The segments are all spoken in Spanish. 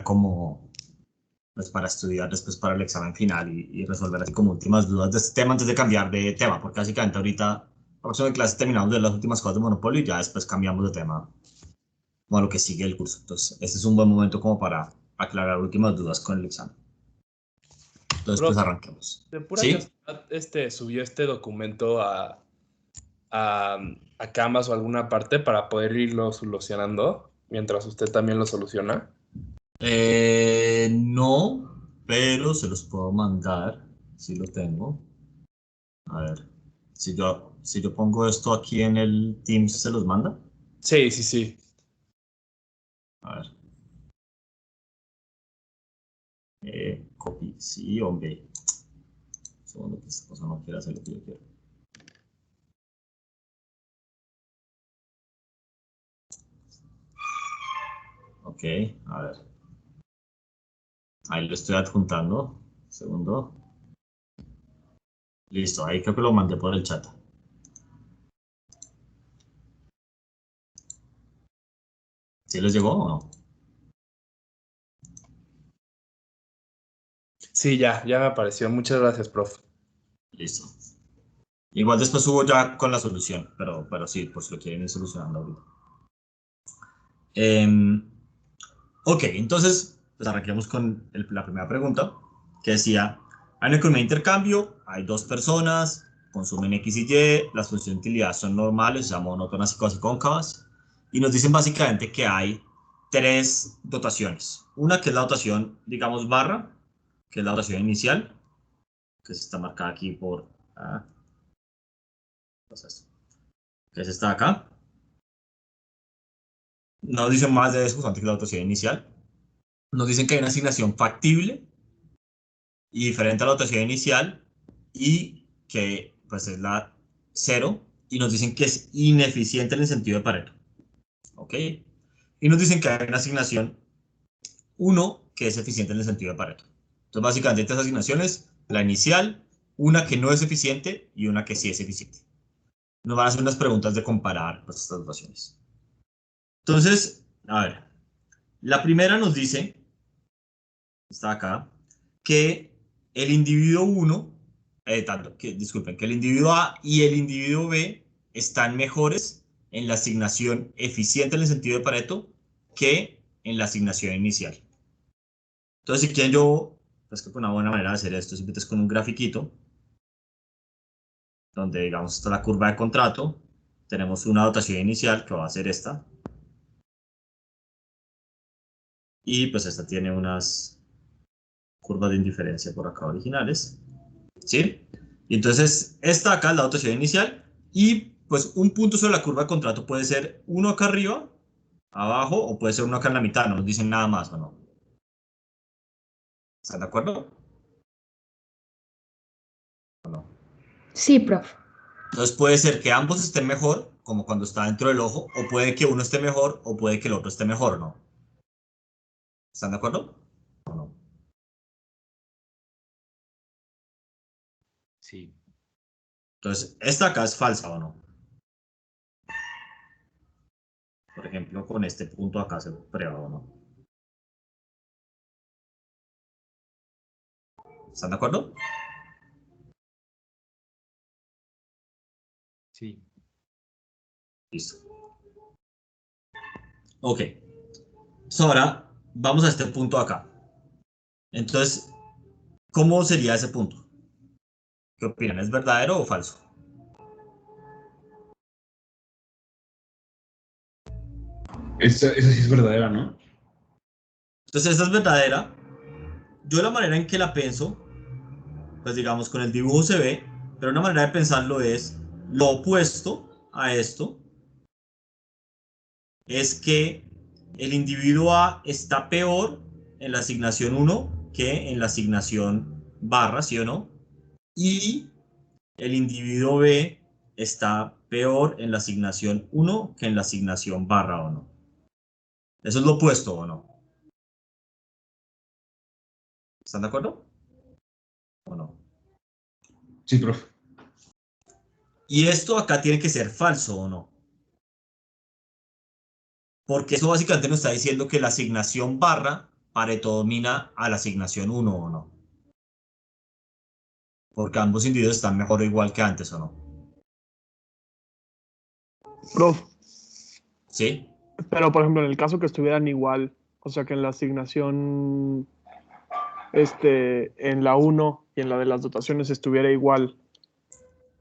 como pues, para estudiar después para el examen final y resolver así como últimas dudas de este tema antes de cambiar de tema, porque básicamente ahorita, la próxima clase terminamos de las últimas cosas de Monopoly y ya después cambiamos de tema, bueno, lo que sigue el curso. Entonces, este es un buen momento como para aclarar últimas dudas con el examen. Entonces, pues Profe, arranquemos. de pura ¿Sí? casualidad, subió este documento a Canvas o alguna parte para poder irlo solucionando mientras usted también lo soluciona. No, pero se los puedo mandar, si lo tengo. A ver, si yo pongo esto aquí en el Teams, ¿se los manda? Sí, sí, sí. A ver. Copy, sí, hombre. Segundo que esta cosa no quiere hacer lo que yo quiero. Ok, a ver. Ahí lo estoy adjuntando. Segundo. Listo, ahí creo que lo mandé por el chat. ¿Sí les llegó o no? Sí, ya me apareció. Muchas gracias, profe. Listo. Igual después subo ya con la solución, pero sí, pues lo quieren ir solucionando ahorita. Ok, entonces, pues arranquemos con la primera pregunta, que decía, hay una economía de intercambio, hay dos personas, consumen X y Y, las funciones de utilidad son normales, o sea, monótonas y casi cóncavas, y nos dicen básicamente que hay tres dotaciones. Una que es la dotación, digamos, barra, que es la dotación inicial, que está marcada aquí por, pues que es esta de acá. No dicen más de eso, antes que la dotación inicial. Nos dicen que hay una asignación factible y diferente a la dotación inicial y que pues es la cero y nos dicen que es ineficiente en el sentido de Pareto. ¿Ok? Y nos dicen que hay una asignación 1 que es eficiente en el sentido de Pareto. Entonces básicamente estas asignaciones, la inicial, una que no es eficiente y una que sí es eficiente. Nos van a hacer unas preguntas de comparar pues, estas dotaciones. Entonces, a ver, la primera nos dice, está acá, que el individuo 1, disculpen, que el individuo A y el individuo B están mejores en la asignación eficiente en el sentido de Pareto que en la asignación inicial. Entonces, si quieren yo, pues que una buena manera de hacer esto simplemente es con un grafiquito, donde digamos está la curva de contrato, tenemos una dotación inicial que va a ser esta, y pues esta tiene unas curvas de indiferencia por acá originales. ¿Sí? Y entonces esta acá es la dotación inicial y pues un punto sobre la curva de contrato puede ser uno acá arriba, abajo o puede ser uno acá en la mitad, no nos dicen nada más o no. ¿Están de acuerdo? ¿O no? Sí, profe. Entonces puede ser que ambos estén mejor, como cuando está dentro del ojo, o puede que uno esté mejor o puede que el otro esté mejor, ¿no? ¿Están de acuerdo? ¿O no? Sí. Entonces, esta acá es falsa o no. Por ejemplo, con este punto acá se prueba o no. ¿Están de acuerdo? Sí. Listo. Ok. Ahora vamos a este punto acá. Entonces, ¿cómo sería ese punto? ¿Qué opinan? ¿Es verdadero o falso? Esa sí es verdadera, ¿no? Entonces, esta es verdadera. Yo la manera en que la pienso, pues digamos, con el dibujo se ve, pero una manera de pensarlo es lo opuesto a esto, es que el individuo A está peor en la asignación 1 que en la asignación barra, ¿sí o no? Y el individuo B está peor en la asignación 1 que en la asignación barra, ¿o no? Eso es lo opuesto, ¿o no? ¿Están de acuerdo? ¿O no? Sí, profe. Y esto acá tiene que ser falso, ¿o no? Porque eso básicamente nos está diciendo que la asignación barra Pareto domina a la asignación 1 o no. Porque ambos individuos están mejor o igual que antes o no. Prof, ¿Sí? pero por ejemplo, en el caso que estuvieran igual, o sea, que en la asignación, en la uno y en la de las dotaciones estuviera igual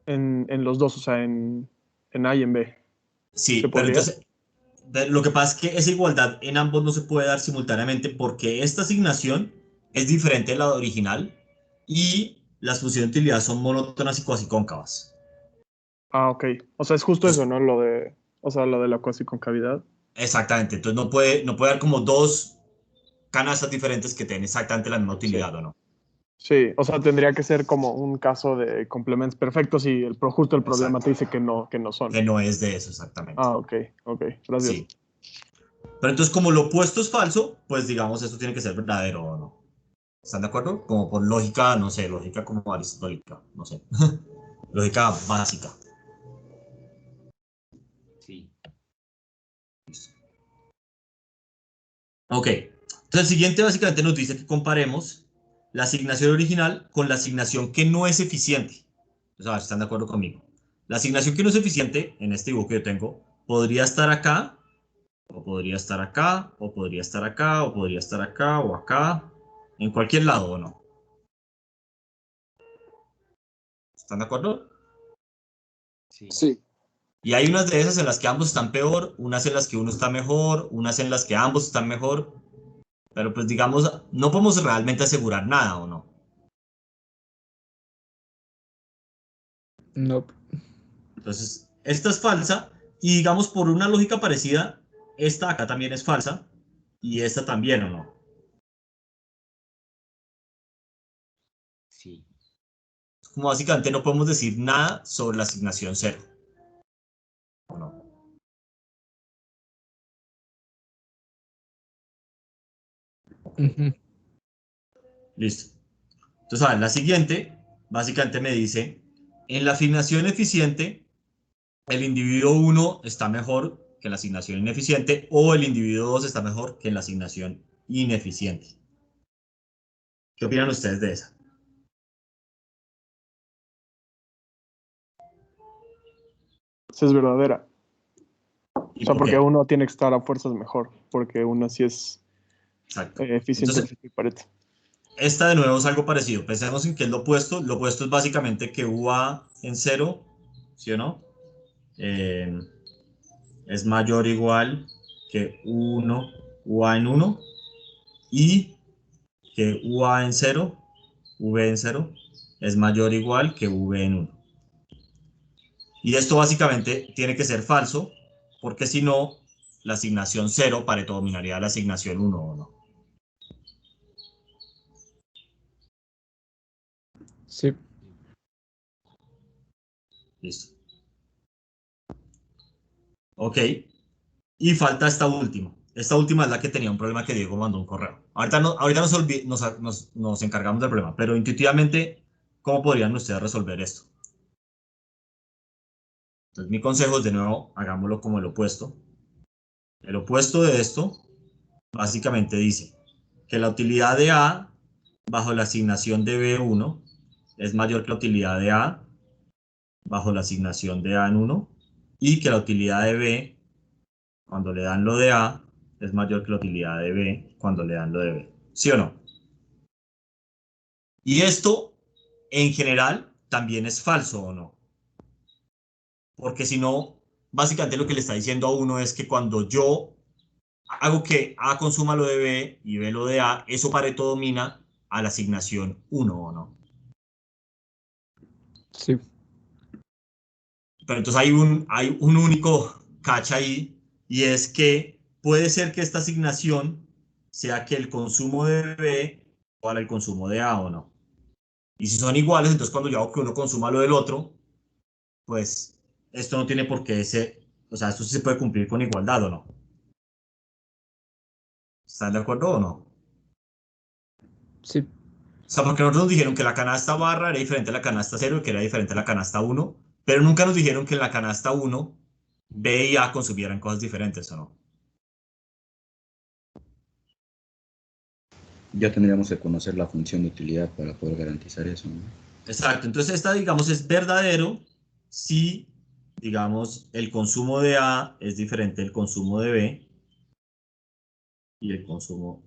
en los dos, o sea, en A y en B. Sí, ¿Se pero podría? entonces lo que pasa es que esa igualdad en ambos no se puede dar simultáneamente porque esta asignación es diferente de la original y las funciones de utilidad son monótonas y cuasi cóncavas. Ah, ok. O sea, es justo eso, Entonces, ¿no? O sea, lo de la cuasiconcavidad. exactamente, entonces no puede haber como dos canastas diferentes que tengan exactamente la misma Sí. utilidad o no. Sí, o sea, tendría que ser como un caso de complementos perfectos y justo el problema Exacto. te dice que no son. Que no es de eso exactamente. Ah, ok, ok, gracias. Sí. Pero entonces como lo opuesto es falso, pues digamos eso tiene que ser verdadero o no. ¿Están de acuerdo? Como por lógica, no sé, lógica como aristotélica, no sé. Lógica básica. Sí. Ok. Entonces el siguiente básicamente nos dice que comparemos la asignación original con la asignación que no es eficiente. O sea, ¿están de acuerdo conmigo? La asignación que no es eficiente, en este dibujo que yo tengo, podría estar acá, o podría estar acá, o podría estar acá, o podría estar acá, o acá, en cualquier lado, ¿o no? ¿Están de acuerdo? Sí. Y hay unas de esas en las que ambos están peor, unas en las que uno está mejor, unas en las que ambos están mejor, pero pues digamos, no podemos realmente asegurar nada, ¿o no? No. Entonces, esta es falsa y digamos por una lógica parecida, esta acá también es falsa y esta también, ¿o no? Sí. Como básicamente no podemos decir nada sobre la asignación cero, ¿o no? Ujú. Listo. Entonces, a ver, la siguiente básicamente me dice, en la asignación eficiente, el individuo 1 está mejor que la asignación ineficiente o el individuo 2 está mejor que la asignación ineficiente. ¿Qué opinan ustedes de esa? Esa es verdadera. O ¿Y sea, por porque qué? uno tiene que estar a fuerzas mejor, porque uno sí es Exacto. eficiente Entonces, en Pareto. esta de nuevo es algo parecido. Pensemos en que es lo opuesto. Lo opuesto es básicamente que UA en 0, ¿sí o no? Eh, es mayor o igual que 1, UA en 1 y que UA en 0, V en 0 es mayor o igual que V en 1. Y esto básicamente tiene que ser falso, porque si no, la asignación 0 Pareto dominaría la asignación 1 o no. Sí. Listo. Ok. Y falta esta última. Esta última es la que tenía un problema que Diego mandó un correo. Ahorita nos encargamos del problema, pero intuitivamente, ¿cómo podrían ustedes resolver esto? Entonces, mi consejo es de nuevo, hagámoslo como el opuesto. El opuesto de esto básicamente dice que la utilidad de A bajo la asignación de B1 es mayor que la utilidad de A bajo la asignación de A en 1 y que la utilidad de B cuando le dan lo de A es mayor que la utilidad de B cuando le dan lo de B. ¿Sí o no? Y esto, en general, también es falso o no. Porque si no, básicamente lo que le está diciendo a uno es que cuando yo hago que A consuma lo de B y B lo de A, eso Pareto domina a la asignación 1 o no. Sí. Pero entonces hay un único catch ahí y es que puede ser que esta asignación sea que el consumo de B igual al consumo de A o no. Y si son iguales, entonces cuando yo hago que uno consuma lo del otro, pues esto no tiene por qué ser, o sea, esto sí se puede cumplir con igualdad o no. ¿Están de acuerdo o no? Sí. O sea, porque nosotros nos dijeron que la canasta barra era diferente a la canasta cero y que era diferente a la canasta uno, pero nunca nos dijeron que en la canasta uno B y A consumieran cosas diferentes o no. ya tendríamos que conocer la función de utilidad para poder garantizar eso, ¿no? Exacto, entonces esta, digamos, es verdadero si, digamos, el consumo de A es diferente del consumo de B y el consumo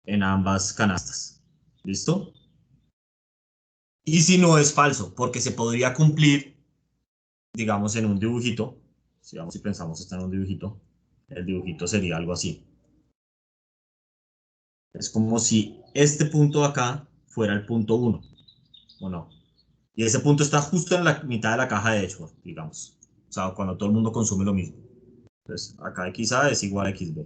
en ambas canastas. ¿Listo? Y si no es falso, porque se podría cumplir, digamos, en un dibujito. Digamos, si pensamos está en un dibujito, el dibujito sería algo así. Es como si este punto de acá fuera el punto 1, ¿o no? Y ese punto está justo en la mitad de la caja de Edgeworth, digamos. O sea, cuando todo el mundo consume lo mismo. Entonces, acá XA es igual a XB.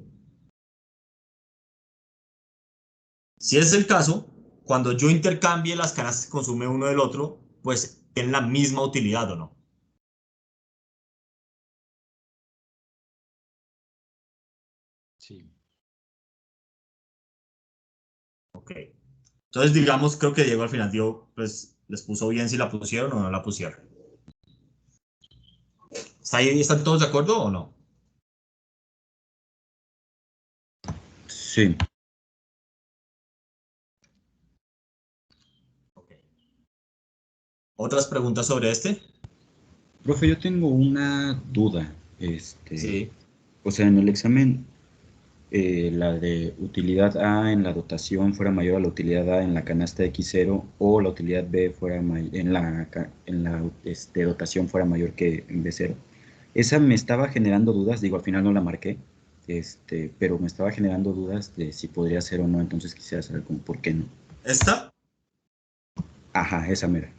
Si es el caso, cuando yo intercambie las canastas que consume uno del otro, pues tienen la misma utilidad, ¿o no? Sí. Ok. Entonces, digamos, creo que Diego al final dio, pues, les puso bien si la pusieron o no la pusieron. ¿Está ahí, ¿están todos de acuerdo o no? Sí. Okay. ¿Otras preguntas sobre este? Profe, yo tengo una duda. Sí. O sea, en el examen, la de utilidad A en la dotación fuera mayor a la utilidad A en la canasta X0 o la utilidad B fuera en la dotación fuera mayor que en B0. Esa me estaba generando dudas, digo, al final no la marqué, pero me estaba generando dudas de si podría ser o no, entonces quisiera saber cómo, por qué no. ¿Esta? Ajá, esa mera.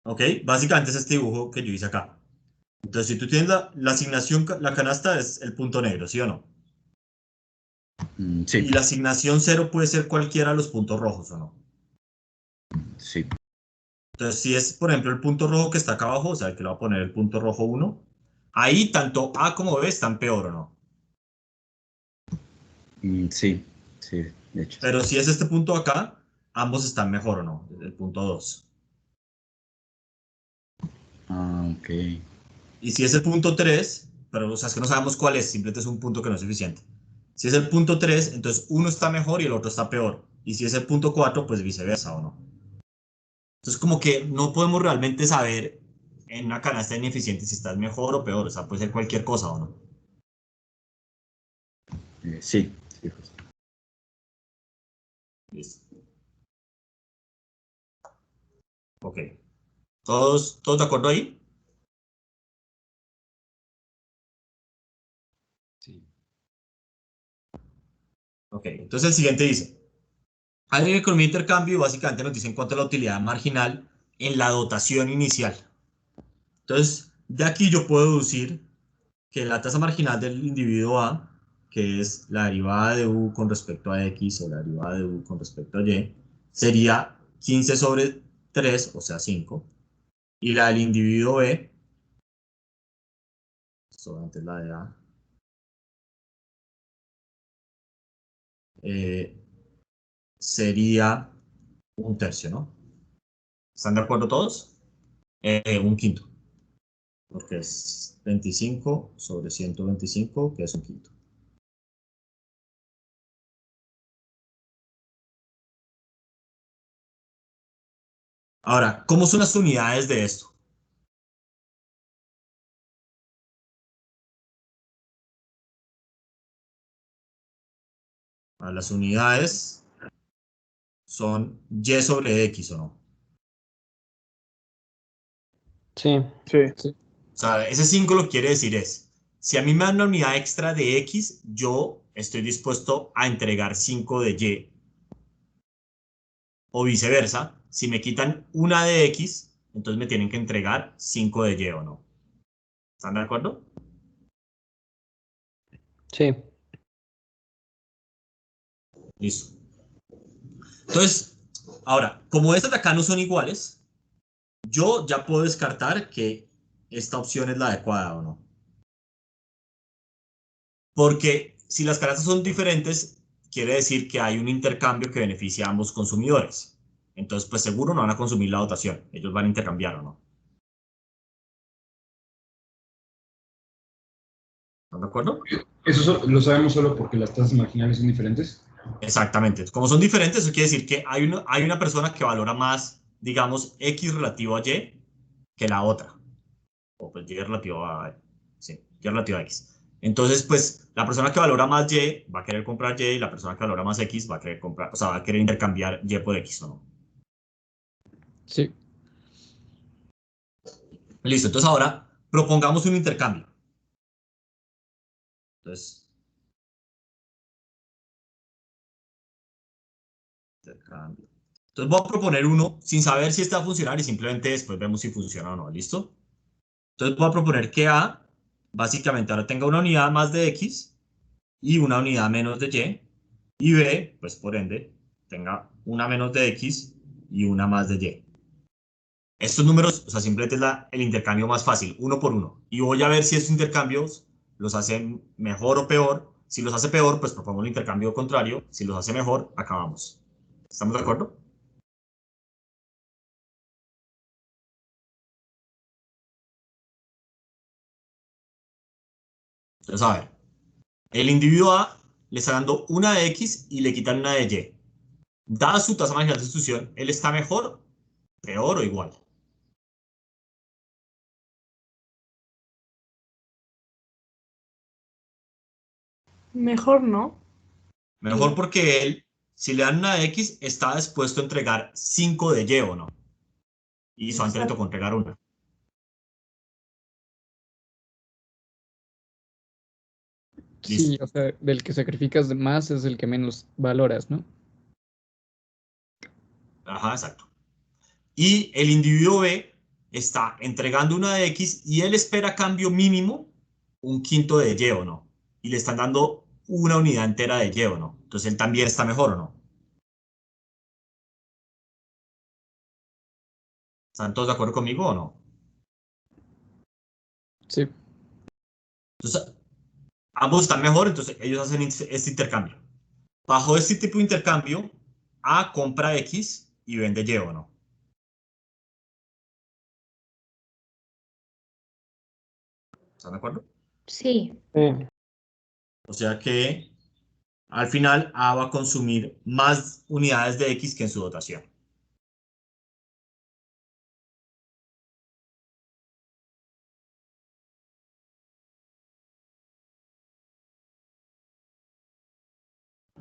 Ok, básicamente es este dibujo que yo hice acá. Entonces, si tú tienes la asignación, la canasta es el punto negro, ¿sí o no? Sí, Y la asignación 0 puede ser cualquiera de los puntos rojos, ¿o no? sí. Entonces, si es, por ejemplo, el punto rojo que está acá abajo, o sea, el que le voy a poner el punto rojo 1, ahí tanto A como B están peor, ¿o no? Sí, sí, de hecho. Pero si es este punto acá, ambos están mejor, ¿o no? El punto 2. Ah, ok. Y si es el punto 3, pero o sea, es que no sabemos cuál es, simplemente es un punto que no es suficiente. Si es el punto 3, entonces uno está mejor y el otro está peor. Y si es el punto 4, pues viceversa, ¿o no? Entonces, como que no podemos realmente saber en una canasta ineficiente si estás mejor o peor. O sea, puede ser cualquier cosa, ¿o no? Sí, sí, justo. Listo. Ok. ¿Todos de acuerdo ahí? Sí. Ok. Entonces, el siguiente dice: hay una economía de intercambio y básicamente nos dicen cuánto es la utilidad marginal en la dotación inicial. Entonces, de aquí yo puedo deducir que la tasa marginal del individuo A, que es la derivada de U con respecto a X o la derivada de U con respecto a Y, sería 15 sobre 3, o sea, 5. Y la del individuo B, solamente la de A, eh, sería un tercio, ¿no? ¿Están de acuerdo todos? Un quinto, porque es 25 sobre 125, que es un quinto. Ahora, ¿cómo son las unidades de esto? Las unidades son Y sobre X, ¿o no? Sí. Sí. O sea, ese 5 lo que quiere decir es, si a mí me dan una unidad extra de X, yo estoy dispuesto a entregar 5 de Y. O viceversa, si me quitan una de X, entonces me tienen que entregar 5 de Y, ¿o no? ¿Están de acuerdo? Sí. Listo. Entonces, ahora, como estas de acá no son iguales, yo ya puedo descartar que esta opción es la adecuada, ¿o no? Porque si las canastas son diferentes, quiere decir que hay un intercambio que beneficia a ambos consumidores. Entonces, pues seguro no van a consumir la dotación. Ellos van a intercambiar, ¿o no? ¿Están de acuerdo? ¿Eso lo sabemos solo porque las tasas marginales son diferentes? Exactamente. Como son diferentes, eso quiere decir que hay una persona que valora más, digamos, X relativo a Y que la otra. O pues Y relativo a, sí, Y relativo a X. Entonces, pues, la persona que valora más Y va a querer comprar Y y la persona que valora más X va a querer comprar, o sea, va a querer intercambiar Y por X, ¿o no? Sí. Listo. Entonces ahora propongamos un intercambio. Entonces, intercambio. Entonces voy a proponer uno sin saber si está a funcionar y simplemente después vemos si funciona o no. ¿Listo? Entonces voy a proponer que A básicamente ahora tenga una unidad más de X y una unidad menos de Y B, pues por ende, tenga una menos de X y una más de Y. Estos números, o sea, simplemente es el intercambio más fácil, uno por uno. Y voy a ver si estos intercambios los hacen mejor o peor. Si los hace peor, pues propongo el intercambio contrario. Si los hace mejor, acabamos. ¿Estamos de acuerdo? Entonces, a ver, el individuo A le está dando una de X y le quitan una de Y. Dada su tasa marginal de sustitución, ¿él está mejor, peor o igual? Mejor no. Mejor porque él, si le dan una de X, está dispuesto a entregar 5 de Y o no. Y solamente le Exacto. tocó entregar una. Sí, Listo. o sea, del que sacrificas de más es el que menos valoras, ¿no? Ajá, exacto. Y el individuo B está entregando una de X y él espera a cambio mínimo un quinto de Y o no. Y le están dando una unidad entera de Y o no. Entonces él también está mejor o no. ¿Están todos de acuerdo conmigo o no? Sí. Entonces, ambos están mejor, entonces ellos hacen este intercambio. Bajo este tipo de intercambio, A compra X y vende Y o no. ¿Están de acuerdo? Sí. O sea que al final A va a consumir más unidades de X que en su dotación.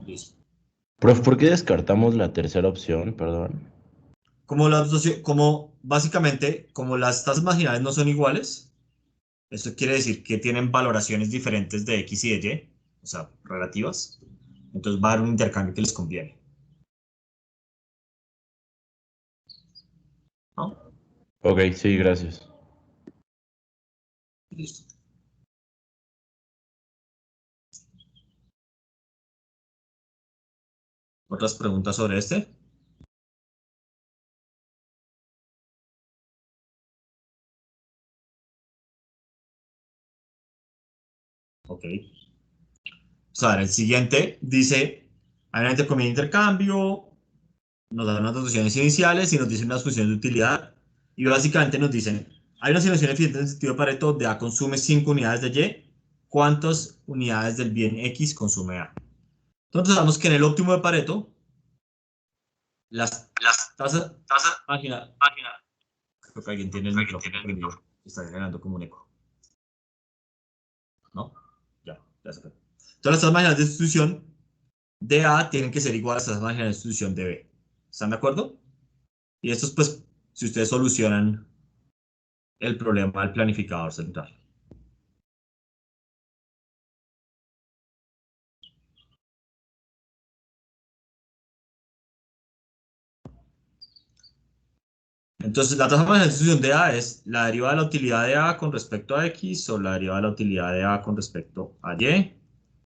Listo. Prof, ¿por qué descartamos la tercera opción? Perdón. Como básicamente, como las tasas marginales no son iguales, eso quiere decir que tienen valoraciones diferentes de X y de Y, o sea, relativas. Entonces va a haber un intercambio que les conviene. ¿No? Ok, sí, gracias. Listo. ¿Otras preguntas sobre este? Ok. O sea, el siguiente dice, hay una intercambio de intercambio, nos dan unas dotaciones iniciales y nos dicen unas funciones de utilidad. Y básicamente nos dicen, hay una simulación eficiente en el sentido de Pareto donde A consume 5 unidades de Y. ¿Cuántas unidades del bien X consume A? Entonces sabemos que en el óptimo de Pareto, las tasas... Página. Creo que alguien tiene el micrófono prendido. Está generando como un eco. ¿No? Ya se fue. Entonces las tasas marginales de sustitución de A tienen que ser iguales a las tasas marginales de sustitución de B. ¿Están de acuerdo? Y esto es, pues, si ustedes solucionan el problema del planificador central. Entonces, la tasa marginal de sustitución de A es la derivada de la utilidad de A con respecto a X o la derivada de la utilidad de A con respecto a Y.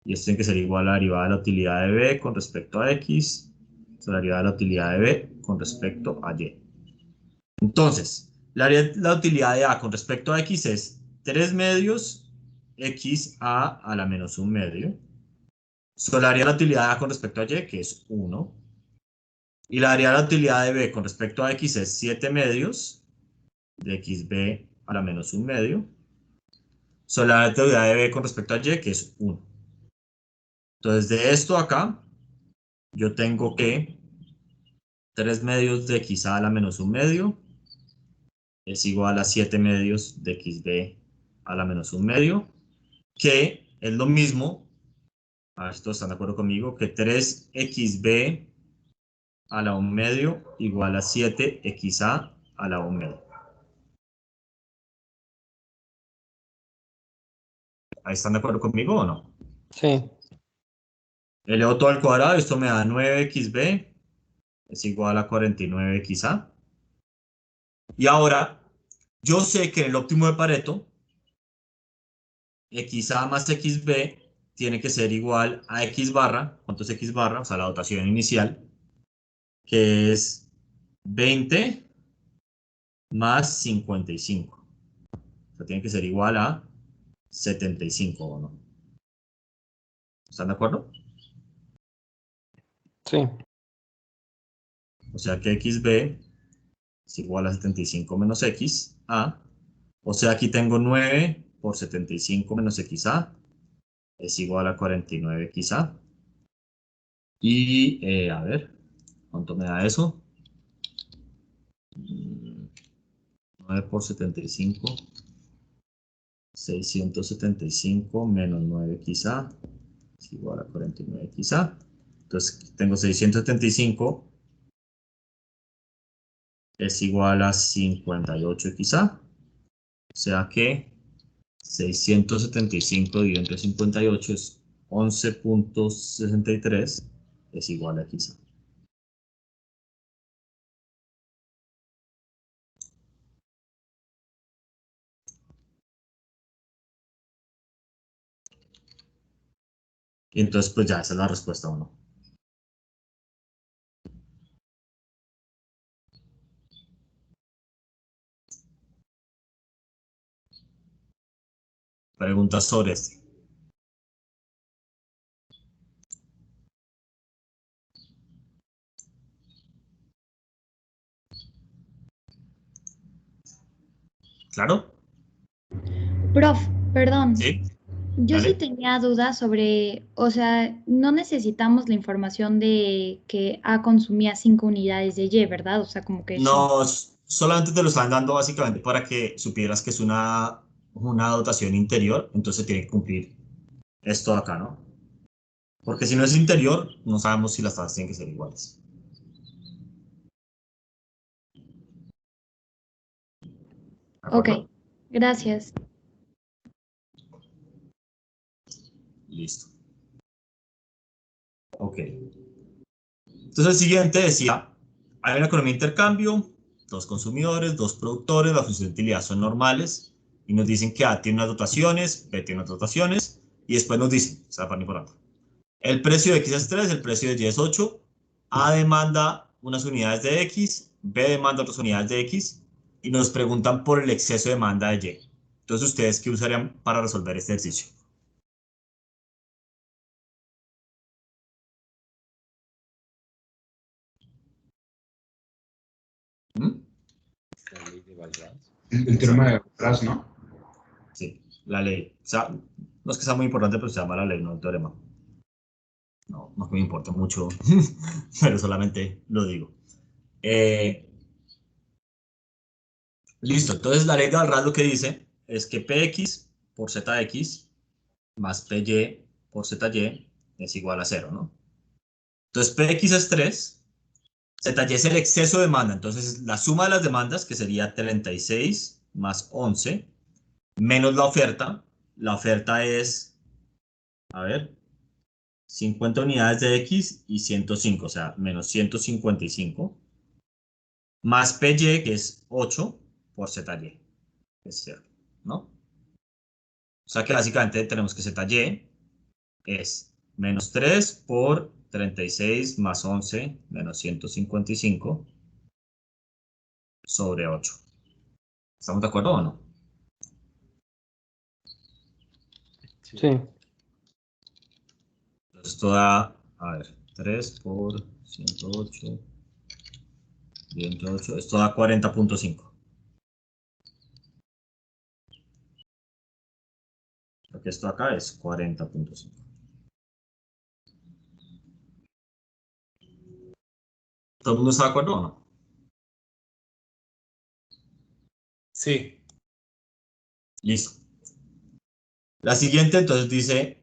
Y esto tiene que ser igual a la derivada de la utilidad de B con respecto a X, o la derivada de la utilidad de B con respecto a Y. Entonces, la utilidad de A con respecto a X es 3 medios X a la menos 1 medio. Solaría la utilidad de A con respecto a Y, que es 1. Y la área de la utilidad de B con respecto a X es 7 medios de XB a la menos 1 medio. Solaría la utilidad de B con respecto a Y, que es 1. Entonces, de esto acá, yo tengo que 3 medios de xA a la menos 1 medio es igual a 7 medios de xb a la menos 1 medio, que es lo mismo, a ver si todos están de acuerdo conmigo, que 3xb a la 1 medio igual a 7xA a la 1 medio. ¿Ahí están de acuerdo conmigo o no? Sí. Elevo todo al cuadrado, esto me da 9xb es igual a 49xA. Y ahora, yo sé que en el óptimo de Pareto, xA más xb tiene que ser igual a x barra, ¿cuánto es x barra? O sea, la dotación inicial, que es 20 más 55. O sea, tiene que ser igual a 75, ¿o no? ¿Están de acuerdo? Sí. O sea que xb es igual a 75 menos xA. O sea, aquí tengo 9 por 75 menos xA es igual a 49xA. Y, a ver, ¿cuánto me da eso? 9 por 75, 675 menos 9xA es igual a 49xA. Entonces, tengo 675 es igual a 58xA. O sea que 675 dividido entre 58 es 11.63 es igual a xA. Y entonces, pues ya esa es la respuesta o no. Preguntas sobre este. ¿Claro? Prof, perdón. ¿Sí? Yo sí ¿Dale? tenía dudas sobre, o sea, no necesitamos la información de que A consumía 5 unidades de Y, ¿verdad? O sea, como que eso. No, solamente te lo están dando básicamente para que supieras que es una dotación interior, entonces tiene que cumplir esto de acá, ¿no? Porque si no es interior, no sabemos si las tasas tienen que ser iguales. ¿De Ok, acuerdo? gracias. Listo. Ok. Entonces el siguiente decía, hay una economía de intercambio, dos consumidores, dos productores, las funciones de utilidad son normales, y nos dicen que A tiene unas dotaciones, B tiene unas dotaciones, y después nos dicen, o sea, para importante, el precio de X es 3, el precio de Y es 8, A demanda unas unidades de X, B demanda otras unidades de X, y nos preguntan por el exceso de demanda de Y. Entonces, ¿ustedes qué usarían para resolver este ejercicio? ¿Mm? La ley de Walras. El teorema de Walras, ¿no? Sí, la ley. O sea, no es que sea muy importante, pero se llama la ley, no el teorema. No, no es que me importe mucho, pero solamente lo digo. Eh, Listo, entonces la ley de Walras lo que dice es que Px por Zx más Py por Zy es igual a 0, ¿no? Entonces Px es 3, Zy es el exceso de demanda, entonces la suma de las demandas, que sería 36 más 11, menos la oferta es, a ver, 50 unidades de X y 105, o sea, menos 155, más Py, que es 8, por Zy, que es 0, ¿no? O sea que básicamente tenemos que Zy es menos 3 por 36 más 11 menos 155 sobre 8. ¿Estamos de acuerdo o no? Sí. Entonces esto da, a ver, 3 por 108, 108, esto da 40.5. Lo que esto acá es 40.5. ¿Todo el mundo está de acuerdo o no? Sí. Listo. La siguiente entonces dice,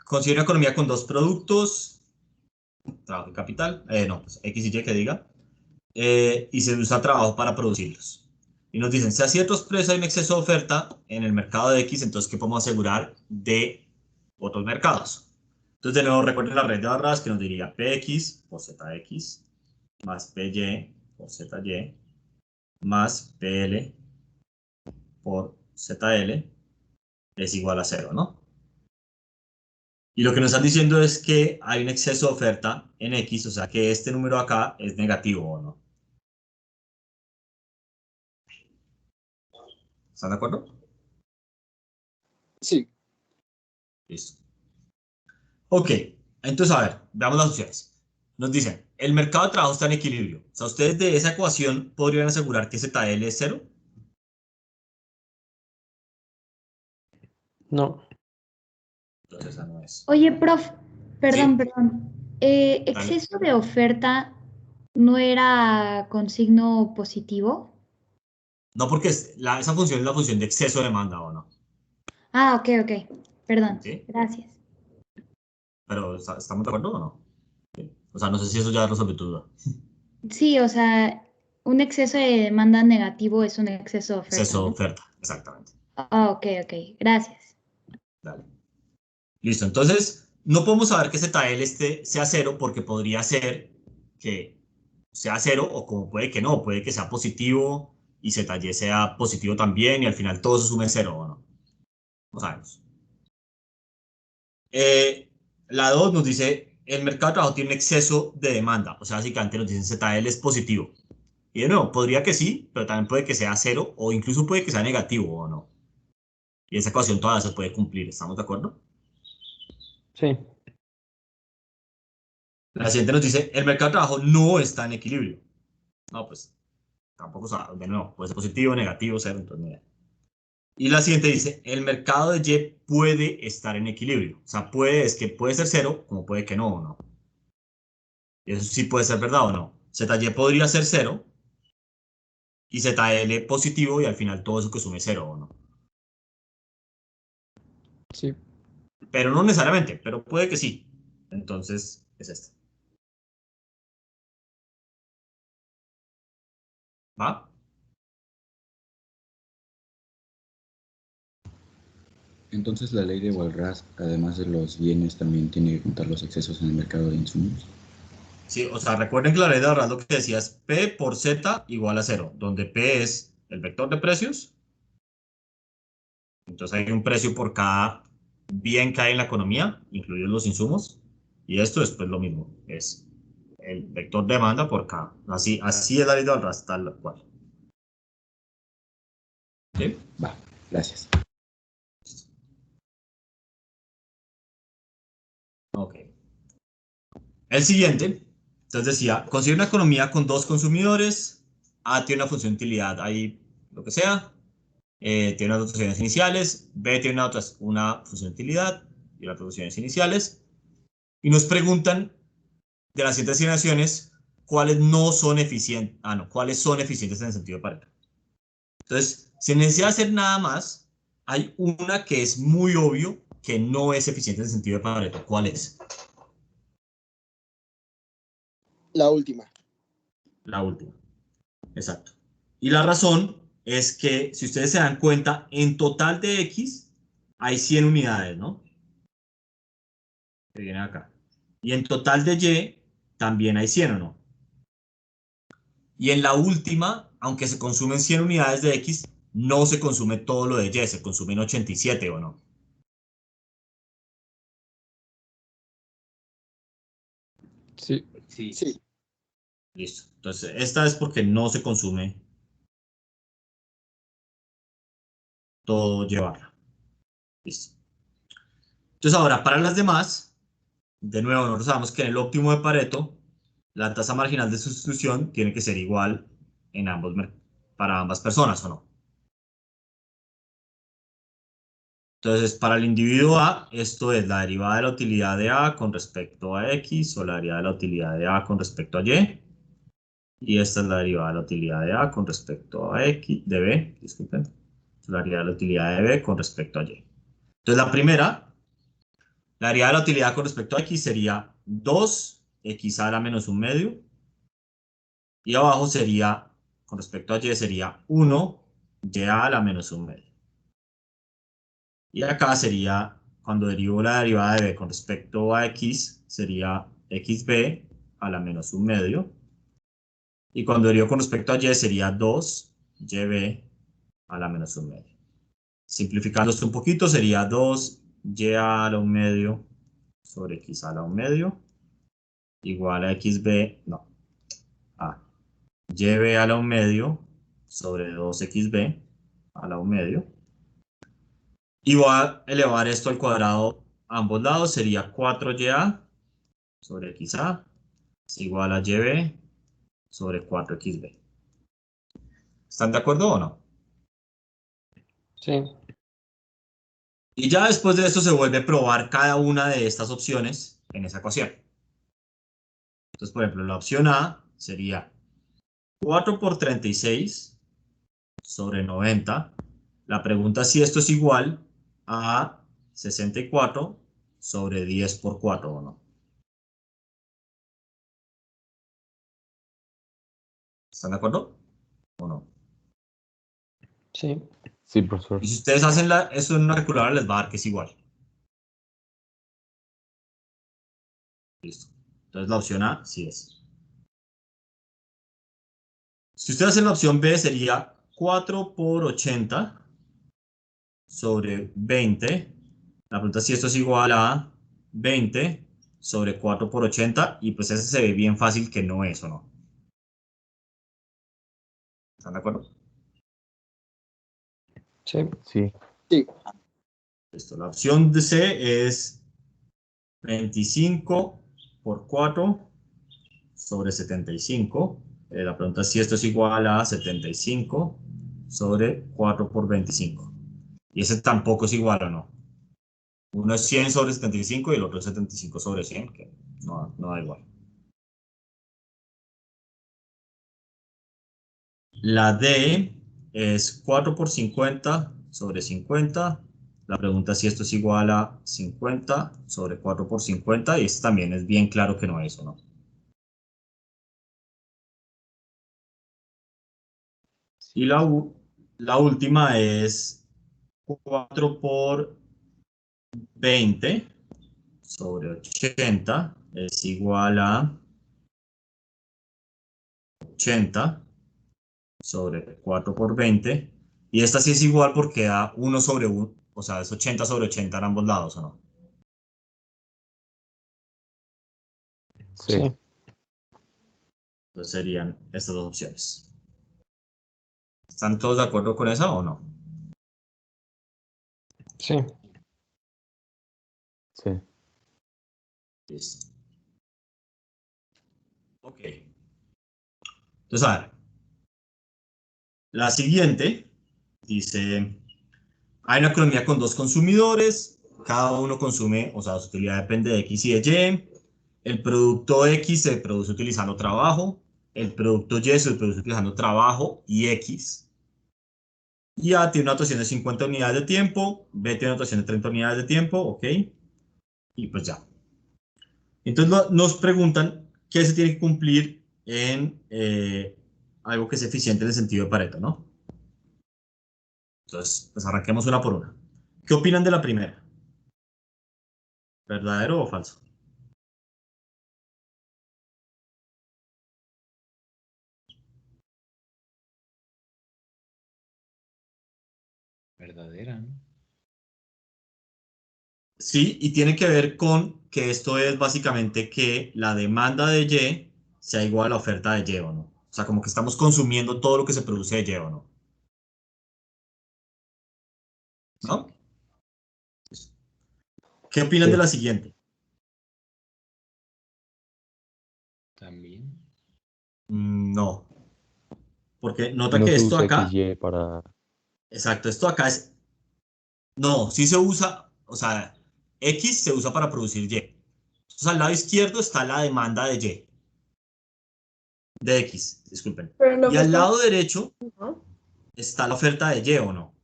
considera una economía con dos productos, trabajo y capital, no, pues X y Y que diga, y se usa trabajo para producirlos. Y nos dicen, si a ciertos precios hay un exceso de oferta en el mercado de X, entonces ¿qué podemos asegurar de otros mercados? Entonces de nuevo recuerden la red de barras que nos diría PX por ZX más PY por ZY más PL por ZL es igual a 0, ¿no? Y lo que nos están diciendo es que hay un exceso de oferta en X, o sea que este número acá es negativo, ¿o no? ¿Están de acuerdo? Sí. Listo. Ok, entonces a ver, veamos las opciones. Nos dicen, el mercado de trabajo está en equilibrio. O sea, ustedes de esa ecuación podrían asegurar que ZL es 0. No. Entonces esa no es. Oye, prof, perdón, Sí. perdón. Dale. ¿Exceso de oferta no era con signo positivo? No, porque esa función es la función de exceso de demanda, ¿o no? Ah, ok. Perdón, ¿Sí? gracias. Pero ¿estamos de acuerdo o no? Sí. O sea, no sé si eso ya resuelve tu duda. Sí, o sea, un exceso de demanda negativo es un exceso de oferta, Exceso de ¿no? oferta, exactamente. Ah, ok, gracias. Dale. Listo, entonces no podemos saber que ZL sea 0 porque podría ser que sea 0 o como puede que no, puede que sea positivo y ZY sea positivo también y al final todo se sume 0 o no. No sabemos. La 2 nos dice, el mercado de trabajo tiene un exceso de demanda, o sea, básicamente nos dicen ZL es positivo. Y de nuevo, podría que sí, pero también puede que sea 0 o incluso puede que sea negativo o no. Y esa ecuación todavía se puede cumplir, ¿estamos de acuerdo? Sí. La siguiente nos dice, el mercado de trabajo no está en equilibrio. No, pues tampoco sabe, de nuevo, puede ser positivo, negativo, 0, entonces mira. Y la siguiente dice, el mercado de Y puede estar en equilibrio. O sea, es que puede ser 0, como puede que no o no. Y eso sí puede ser verdad o no. ZY podría ser 0 y ZL positivo y al final todo eso que sume 0 o no. Sí. Pero no necesariamente, pero puede que sí. Entonces es este. ¿Va? Entonces la ley de Walras, además de los bienes, también tiene que contar los excesos en el mercado de insumos. Sí, o sea, recuerden que la ley de ahorrar lo que decía es P por Z igual a 0, donde P es el vector de precios. Entonces hay un precio por cada bien que hay en la economía, incluidos los insumos. Y esto es pues lo mismo, es el vector de demanda por K. Así es la ley de ahorrar, tal cual. ¿Sí? Va, gracias. Ok. El siguiente, entonces decía, considera una economía con dos consumidores, A tiene una función de utilidad ahí, lo que sea, tiene unas dotaciones iniciales, B tiene una función de utilidad y las dotaciones iniciales, y nos preguntan de las siguientes asignaciones cuáles no son eficientes, cuáles son eficientes en el sentido de Pareto. Entonces, sin necesidad de hacer nada más, hay una que es muy obvio que no es eficiente en el sentido de Pareto. ¿Cuál es? La última. La última. Exacto. Y la razón es que, si ustedes se dan cuenta, en total de X hay 100 unidades, ¿no? Que vienen acá. Y en total de Y también hay 100, ¿o no? Y en la última, aunque se consumen 100 unidades de X, no se consume todo lo de Y, se consumen 87, ¿o no? Sí. Sí. Listo. Entonces, esta es porque no se consume todo llevarla. Listo. Entonces, ahora, para las demás, de nuevo, nosotros sabemos que en el óptimo de Pareto, la tasa marginal de sustitución tiene que ser igual en para ambas personas, ¿o no? Entonces, para el individuo A, esto es la derivada de la utilidad de A con respecto a X o la derivada de la utilidad de A con respecto a Y. Y esta es la derivada de la utilidad de A con respecto a X, de B, disculpen. Es la derivada de la utilidad de B con respecto a Y. Entonces la primera, la derivada de la utilidad con respecto a X sería 2x a la menos 1 medio. Y abajo sería, con respecto a Y, sería 1y a la menos 1 medio. Y acá sería, cuando derivo la derivada de B con respecto a X, sería xb a la menos 1 medio. Y cuando derivo con respecto a Y sería 2yb a la menos 1 medio. Simplificando esto un poquito sería 2y a la 1 medio sobre x a la 1 medio igual a xb, no, a yb a la 1 medio sobre 2xb a la 1 medio. Y voy a elevar esto al cuadrado a ambos lados, sería 4ya sobre xa es igual a yb sobre 4xb. ¿Están de acuerdo o no? Sí. Y ya después de esto se vuelve a probar cada una de estas opciones en esa ecuación. Entonces, por ejemplo, la opción A sería 4 por 36 sobre 90. La pregunta es si esto es igual a 64 sobre 10 por 4 o no. ¿Están de acuerdo o no? Sí. Sí, profesor. Y si ustedes hacen eso en una calculadora, les va a dar que es igual. Listo. Entonces la opción A sí es. Si ustedes hacen la opción B, sería 4 por 80 sobre 20. La pregunta es si esto es igual a 20 sobre 4 por 80. Y pues ese se ve bien fácil que no es o no. ¿Están de acuerdo? Sí. Sí. Sí. Listo. La opción de C es 25 por 4 sobre 75. La pregunta es si esto es igual a 75 sobre 4 por 25. Y ese tampoco es igual o no. Uno es 100 sobre 75 y el otro es 75 sobre 100, que no da igual. La D es 4 por 50 sobre 50. La pregunta es si esto es igual a 50 sobre 4 por 50. Y esto también es bien claro que no es o no. Y la última es 4 por 20 sobre 80 es igual a 80 sobre 4 por 20. Y esta sí es igual porque da 1 sobre 1, o sea, es 80 sobre 80 en ambos lados, ¿o no? Sí. Sí. Entonces serían estas dos opciones. ¿Están todos de acuerdo con esa o no? Sí. Sí. Listo. Ok. Entonces, a ver. La siguiente dice, hay una economía con dos consumidores, cada uno consume, o sea, su utilidad depende de X y de Y. El producto X se produce utilizando trabajo, el producto Y se produce utilizando trabajo y X. Y A tiene una dotación de 50 unidades de tiempo, B tiene una dotación de 30 unidades de tiempo, ok. Y pues ya. Entonces nos preguntan qué se tiene que cumplir en algo que es eficiente en el sentido de Pareto, ¿no? Entonces, pues arranquemos una por una. ¿Qué opinan de la primera? ¿Verdadero o falso? Verdadera, ¿no? Sí, y tiene que ver con que esto es básicamente que la demanda de Y sea igual a la oferta de Y o no. O sea, como que estamos consumiendo todo lo que se produce de Y o no. ¿No? ¿Qué opinan de Sí. la siguiente? También. No. Porque nota No que se esto usa acá, XY para... exacto, esto acá es, no, sí se usa, o sea, X se usa para producir Y. Entonces al lado izquierdo está la demanda de Y. de X, disculpen. Pero lo Y que al está- lado derecho ¿no? está la oferta de Y, ¿o no?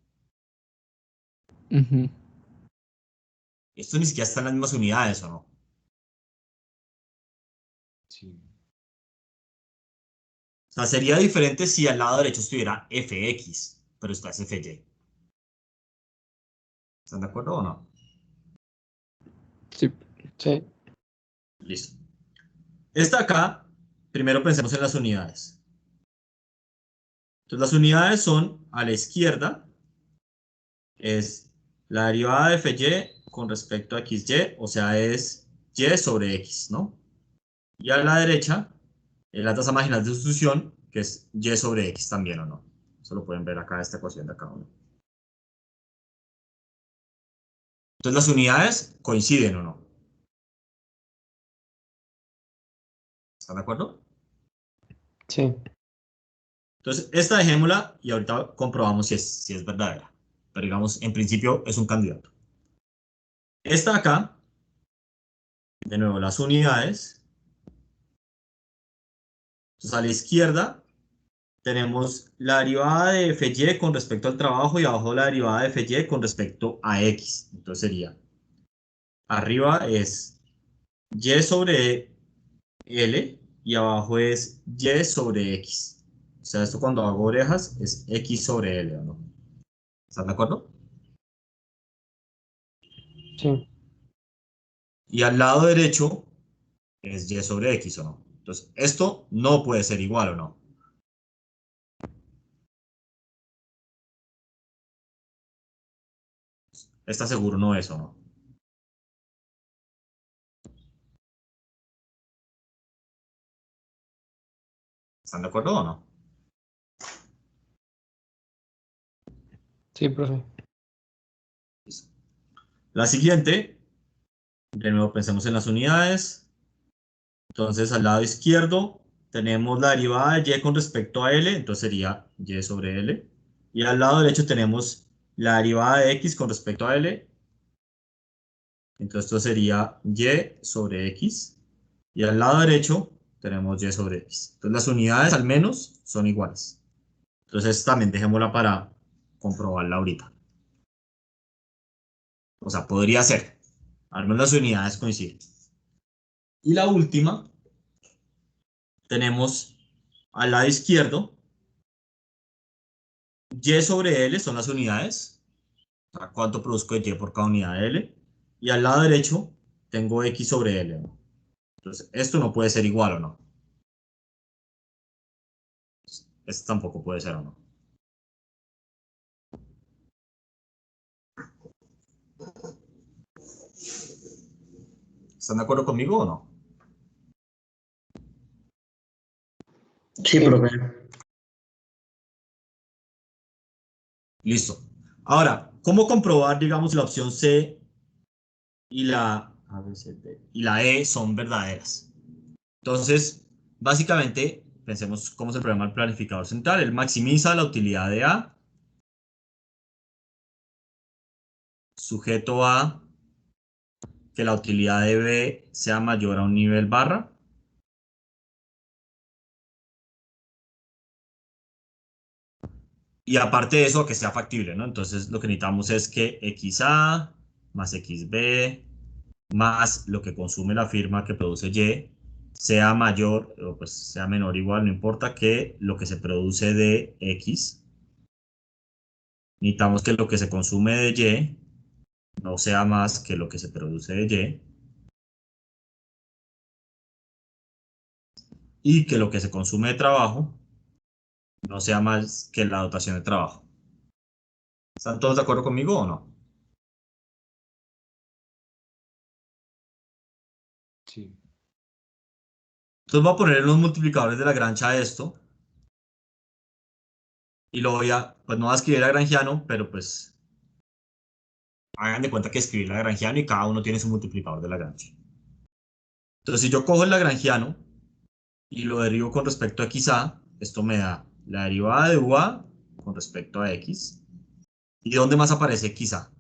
Ujú. Esto ni siquiera está en las mismas unidades, ¿o no? Sí. O sea, sería diferente si al lado derecho estuviera Fx, pero está Fy. ¿Están de acuerdo o no? Sí. Sí. Listo. Esta acá, primero pensemos en las unidades. Entonces las unidades son a la izquierda, es la derivada de Fy con respecto a XY, o sea, es Y sobre X, ¿no? Y a la derecha, la tasa marginal de sustitución, que es Y sobre X también, ¿o no? Eso lo pueden ver acá, esta ecuación de acá, ¿o no? Entonces las unidades coinciden, ¿o no? ¿Están de acuerdo? Sí. Entonces, esta dejémosla y ahorita comprobamos si es verdadera. Pero digamos, en principio es un candidato. Esta acá, de nuevo, las unidades. Entonces, a la izquierda tenemos la derivada de Fy con respecto al trabajo y abajo la derivada de Fy con respecto a X. Entonces sería, arriba es Y sobre L y abajo es Y sobre X. O sea, esto cuando hago orejas es X sobre L, ¿o no? ¿Están de acuerdo? Sí. Y al lado derecho es Y sobre X, ¿o no? Entonces, esto no puede ser igual, ¿o no? ¿Está seguro no es, o no? ¿Están de acuerdo o no? Sí, profe. La siguiente, de nuevo pensemos en las unidades. Entonces, al lado izquierdo tenemos la derivada de Y con respecto a L, entonces sería Y sobre L. Y al lado derecho tenemos la derivada de X con respecto a L, entonces esto sería Y sobre X. Y al lado derecho tenemos Y sobre X. Entonces las unidades al menos son iguales. Entonces también dejémosla para comprobarla ahorita. O sea, podría ser. Al menos las unidades coinciden. Y la última, tenemos al lado izquierdo, Y sobre L son las unidades. O sea, cuánto produzco de Y por cada unidad de L. Y al lado derecho tengo X sobre L, ¿no? Entonces, esto no puede ser igual, ¿o no? Esto tampoco puede ser, ¿o no? ¿Están de acuerdo conmigo o no? Sí, profe. Listo. Ahora, ¿cómo comprobar, digamos, la opción C y A, B, C, D, y la E son verdaderas? Entonces, básicamente, pensemos cómo es el programa del planificador central. Él maximiza la utilidad de A, sujeto a que la utilidad de B sea mayor a un nivel barra. Y aparte de eso, que sea factible, ¿no? Entonces, lo que necesitamos es que XA más XB más lo que consume la firma que produce Y sea mayor o pues sea menor o igual, no importa, que lo que se produce de X. Necesitamos que lo que se consume de Y no sea más que lo que se produce de y que lo que se consume de trabajo no sea más que la dotación de trabajo. ¿Están todos de acuerdo conmigo o no? Sí. Entonces voy a poner en los multiplicadores de Lagrange a esto y lo voy a, pues no voy a escribir lagrangiano, pero pues hagan de cuenta que escribí lagrangiano y cada uno tiene su multiplicador de Lagrange. Entonces si yo cojo el lagrangiano y lo derivo con respecto a XA, esto me da la derivada de UA con respecto a X. ¿Y dónde más aparece XA?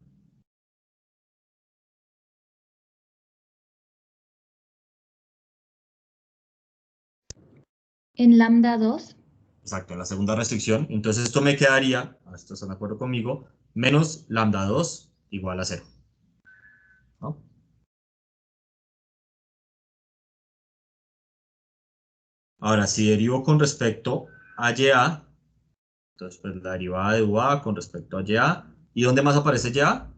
En lambda 2. Exacto, en la segunda restricción. Entonces esto me quedaría, ¿esto están de acuerdo conmigo? Menos lambda 2 igual a 0. ¿No? Ahora, si derivo con respecto a YA, entonces pues la derivada de UA con respecto a YA. ¿Y dónde más aparece YA?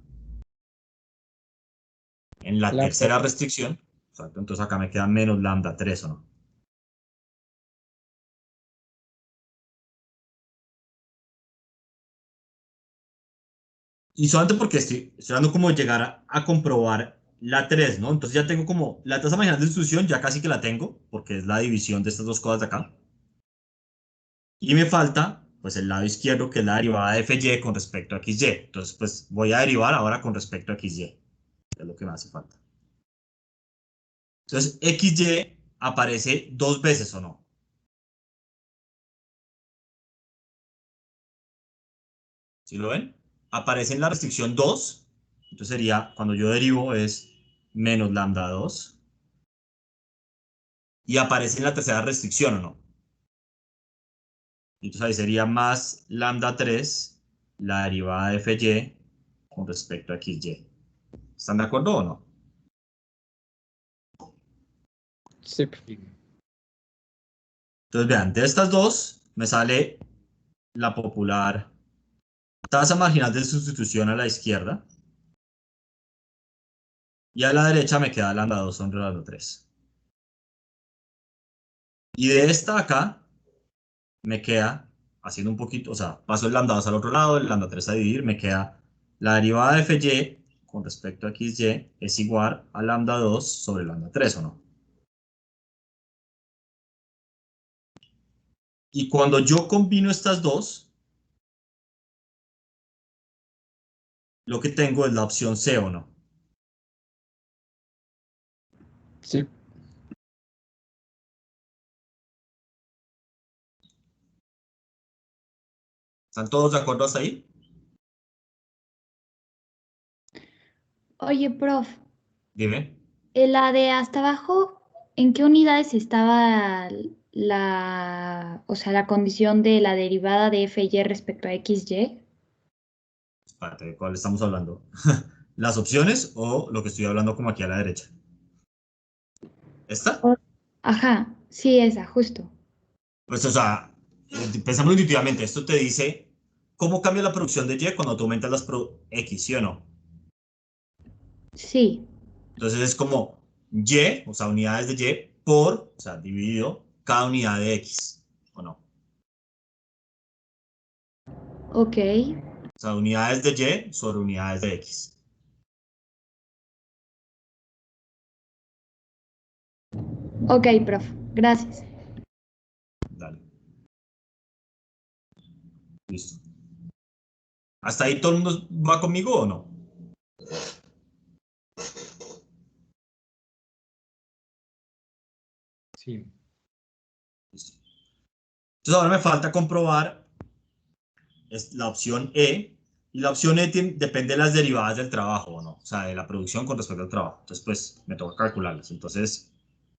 En la tercera restricción. Exacto, entonces acá me queda menos lambda 3, ¿o no? Y solamente porque estoy dando como llegar a comprobar la 3, ¿no? Entonces ya tengo como la tasa marginal de distribución, ya casi que la tengo, porque es la división de estas dos cosas de acá. Y me falta, pues, el lado izquierdo, que es la derivada de FY con respecto a XY. Entonces, pues, voy a derivar ahora con respecto a XY. Es lo que me hace falta. Entonces, XY aparece 2 veces, ¿o no? ¿Sí lo ven? Aparece en la restricción 2. Entonces sería, cuando yo derivo, es menos lambda 2. Y aparece en la tercera restricción, ¿o no? Entonces ahí sería más lambda 3, la derivada de FY con respecto a XY. ¿Están de acuerdo o no? Sí. Entonces vean, de estas dos me sale la popular tasa marginal de sustitución a la izquierda. Y a la derecha me queda lambda 2 sobre lambda 3. Y de esta acá me queda, haciendo un poquito, o sea, paso el lambda 2 al otro lado, el lambda 3 a dividir, me queda la derivada de FY con respecto a XY es igual a lambda 2 sobre lambda 3, ¿o no? Y cuando yo combino estas dos, lo que tengo es la opción C, ¿o no? Sí. ¿Están todos de acuerdo hasta ahí? Oye, prof, Dime. la de hasta abajo, ¿en qué unidades estaba o sea, la condición de la derivada de FY respecto a XY? Espérate, ¿de cuál estamos hablando? ¿Las opciones o lo que estoy hablando como aquí a la derecha? ¿Esta? Ajá, sí, esa, justo. Pues, o sea, pensamos intuitivamente. Esto te dice cómo cambia la producción de Y cuando tú aumentas las X, ¿sí o no? Sí, Entonces es como Y, o sea, unidades de Y por, o sea, dividido cada unidad de X, ¿o no? ok. O sea, unidades de Y sobre unidades de X. Ok, prof, gracias. Dale. Listo. ¿Hasta ahí todo el mundo va conmigo o no? Sí. Listo. Entonces ahora me falta comprobar es la opción E. Y la opción E depende de las derivadas del trabajo, ¿o no? O sea, de la producción con respecto al trabajo. Entonces, pues, me toca calcularlas. Entonces,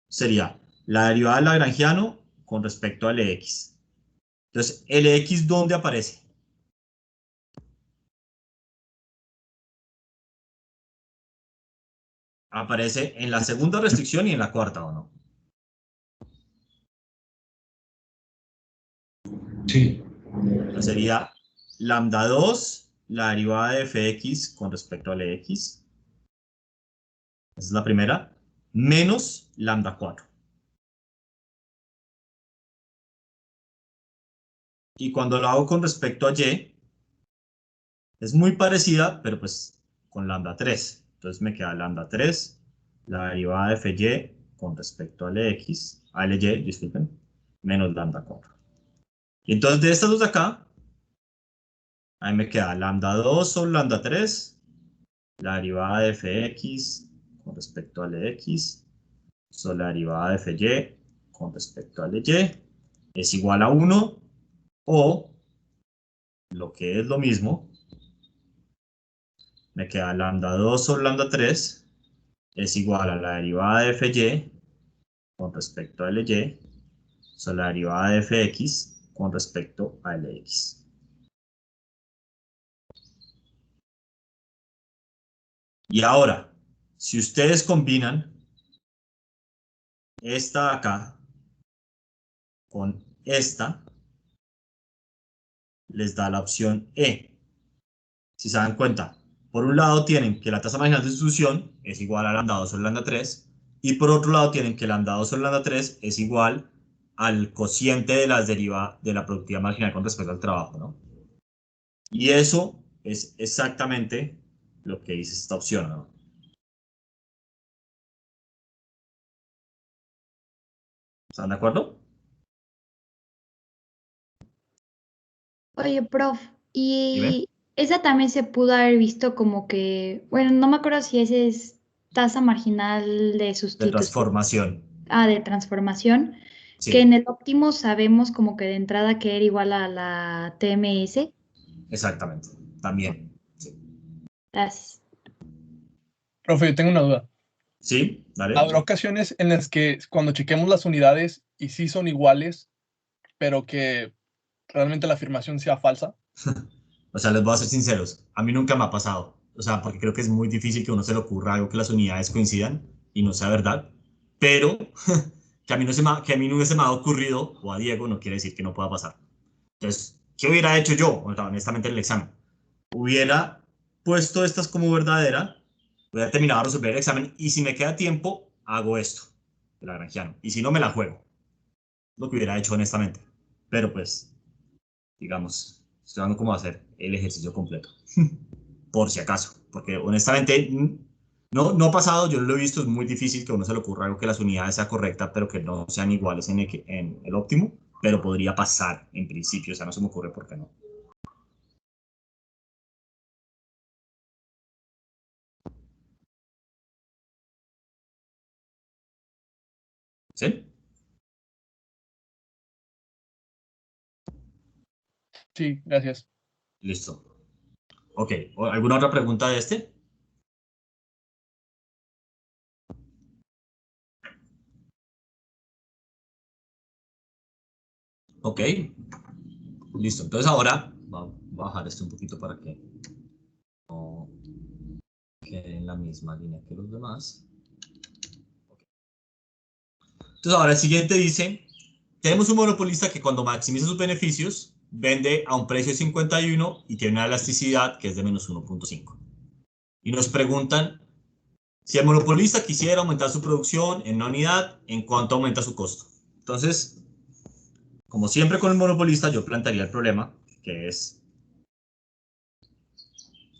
sería la derivada del lagrangiano con respecto al X. Entonces, ¿el X dónde aparece? Aparece en la segunda restricción y en la cuarta, ¿o no? Sí. Entonces sería lambda 2, la derivada de fx con respecto al x. Esa es la primera. Menos lambda 4. Y cuando lo hago con respecto a y, es muy parecida, pero pues con lambda 3. Entonces me queda lambda 3, la derivada de fy con respecto al x, al y, disculpen, menos lambda 4. Y entonces de estas dos de acá, ahí me queda lambda 2 sobre lambda 3, la derivada de fx con respecto al x, sobre la derivada de fy con respecto al y, es igual a 1, o, lo que es lo mismo, me queda lambda 2 sobre lambda 3 es igual a la derivada de fy con respecto al y sobre la derivada de f de x con respecto a L de x. Y ahora, si ustedes combinan esta de acá con esta, les da la opción E. Si se dan cuenta, por un lado tienen que la tasa marginal de sustitución es igual a lambda 2 sobre lambda 3, y por otro lado tienen que lambda 2 sobre lambda 3 es igual al cociente de las derivadas de la productividad marginal con respecto al trabajo, ¿no? Y eso es exactamente lo que dice esta opción, ¿no? ¿Están de acuerdo? Oye, prof, Dime. y esa también se pudo haber visto como que, bueno, no me acuerdo si ese es tasa marginal de De sustitución, transformación. de transformación, que Sí, en el óptimo sabemos como que de entrada que era igual a la TMS. exactamente. También. Sí, Gracias. Profe, yo tengo una duda. sí, dale. Habrá ocasiones en las que cuando chequemos las unidades y sí son iguales, pero que realmente la afirmación sea falsa. O sea, les voy a ser sinceros. A mí nunca me ha pasado. O sea, porque creo que es muy difícil que a uno se le ocurra algo que las unidades coincidan y no sea verdad. Pero que a mí no se me ha ocurrido, o a Diego, no quiere decir que no pueda pasar. Entonces, ¿qué hubiera hecho yo, honestamente, en el examen? Hubiera puesto estas como verdadera, hubiera terminado de resolver el examen y si me queda tiempo, hago esto, el lagrangiano. Y si no, me la juego. Lo que hubiera hecho honestamente. Pero pues, digamos, estoy dando cómo hacer el ejercicio completo. Por si acaso. Porque honestamente, no ha pasado, yo lo he visto, es muy difícil que a uno se le ocurra algo que las unidades sea correcta, pero que no sean iguales en el óptimo. Pero podría pasar en principio, o sea, no se me ocurre por qué no. ¿Sí? Sí, gracias. Listo. Ok, ¿alguna otra pregunta de este? Ok, listo. Entonces ahora voy a bajar esto un poquito para que no quede en la misma línea que los demás. Okay. Entonces ahora el siguiente dice, tenemos un monopolista que cuando maximiza sus beneficios vende a un precio de 51 y tiene una elasticidad que es de menos 1.5. Y nos preguntan, si el monopolista quisiera aumentar su producción en una unidad, ¿en cuánto aumenta su costo? Entonces, como siempre con el monopolista, yo plantearía el problema, que es,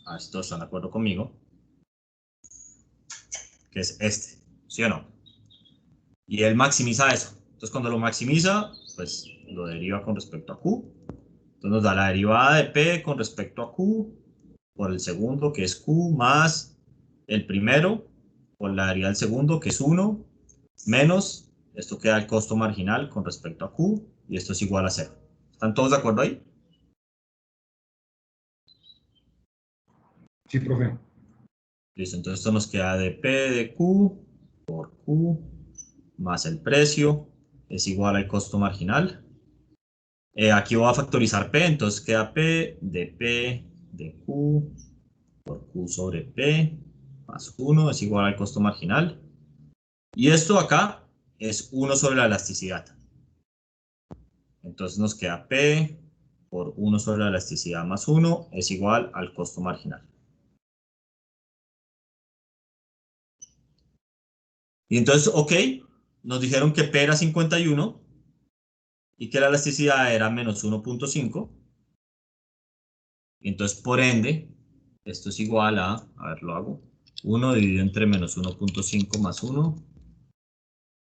a ver si todos están de acuerdo conmigo, que es este, ¿sí o no? Y él maximiza eso. Entonces, cuando lo maximiza, pues lo deriva con respecto a Q. Entonces nos da la derivada de P con respecto a Q por el segundo, que es Q, más el primero por la derivada del segundo, que es 1, menos, esto queda el costo marginal con respecto a Q, y esto es igual a 0. ¿Están todos de acuerdo ahí? Sí, profe. Listo, entonces esto nos queda de P de Q por Q más el precio es igual al costo marginal. Aquí voy a factorizar P, entonces queda P de Q por Q sobre P más 1 es igual al costo marginal. Y esto acá es 1 sobre la elasticidad. Entonces nos queda P por 1 sobre la elasticidad más 1 es igual al costo marginal. Y entonces, ok, nos dijeron que P era 51 y que la elasticidad era menos 1.5. Y entonces, por ende, esto es igual a ver, lo hago, 1 dividido entre menos 1.5 más 1,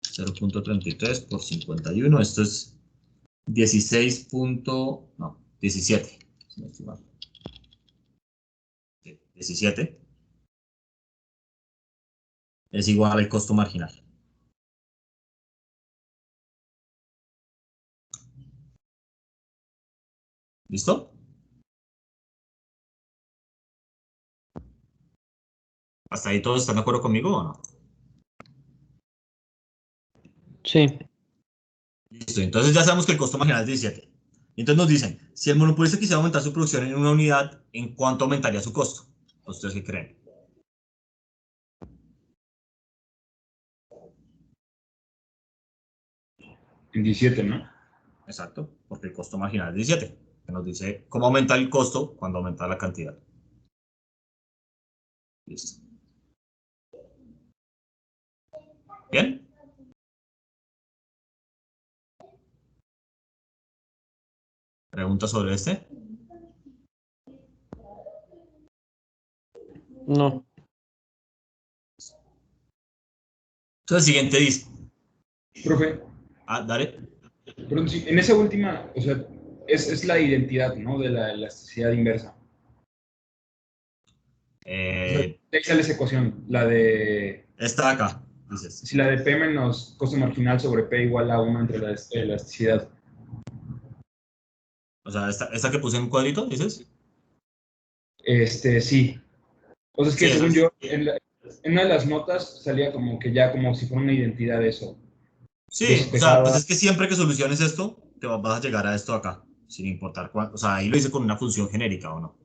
0.33 por 51, esto es 16. No, 17. Si no estoy mal. 17 es igual al costo marginal. ¿Listo? ¿Hasta ahí todos están de acuerdo conmigo o no? Sí. Listo, entonces ya sabemos que el costo marginal es 17. Entonces nos dicen, si el monopolista quisiera aumentar su producción en una unidad, ¿en cuánto aumentaría su costo? ¿Ustedes qué creen? En 17, ¿no? Exacto, porque el costo marginal es 17, que nos dice cómo aumenta el costo cuando aumenta la cantidad. Listo. ¿Bien? ¿Preguntas sobre este? No. Entonces el siguiente dice, Profe, dale. perdón, sí, en esa última, o sea, es la identidad, ¿no? De la elasticidad inversa. O sea, ahí sale esa ecuación, la de... Esta de acá, dices. Si la de P menos costo marginal sobre P igual a 1 entre la elasticidad. O sea, esta que puse en un cuadrito, dices. Sí. O sea, es que Sí, según yo, en una de las notas salía como que ya como si fuera una identidad eso. sí, o sea, pues es que siempre que soluciones esto, te vas a llegar a esto acá, sin importar cuánto. O sea, ahí lo hice con una función genérica, ¿o no?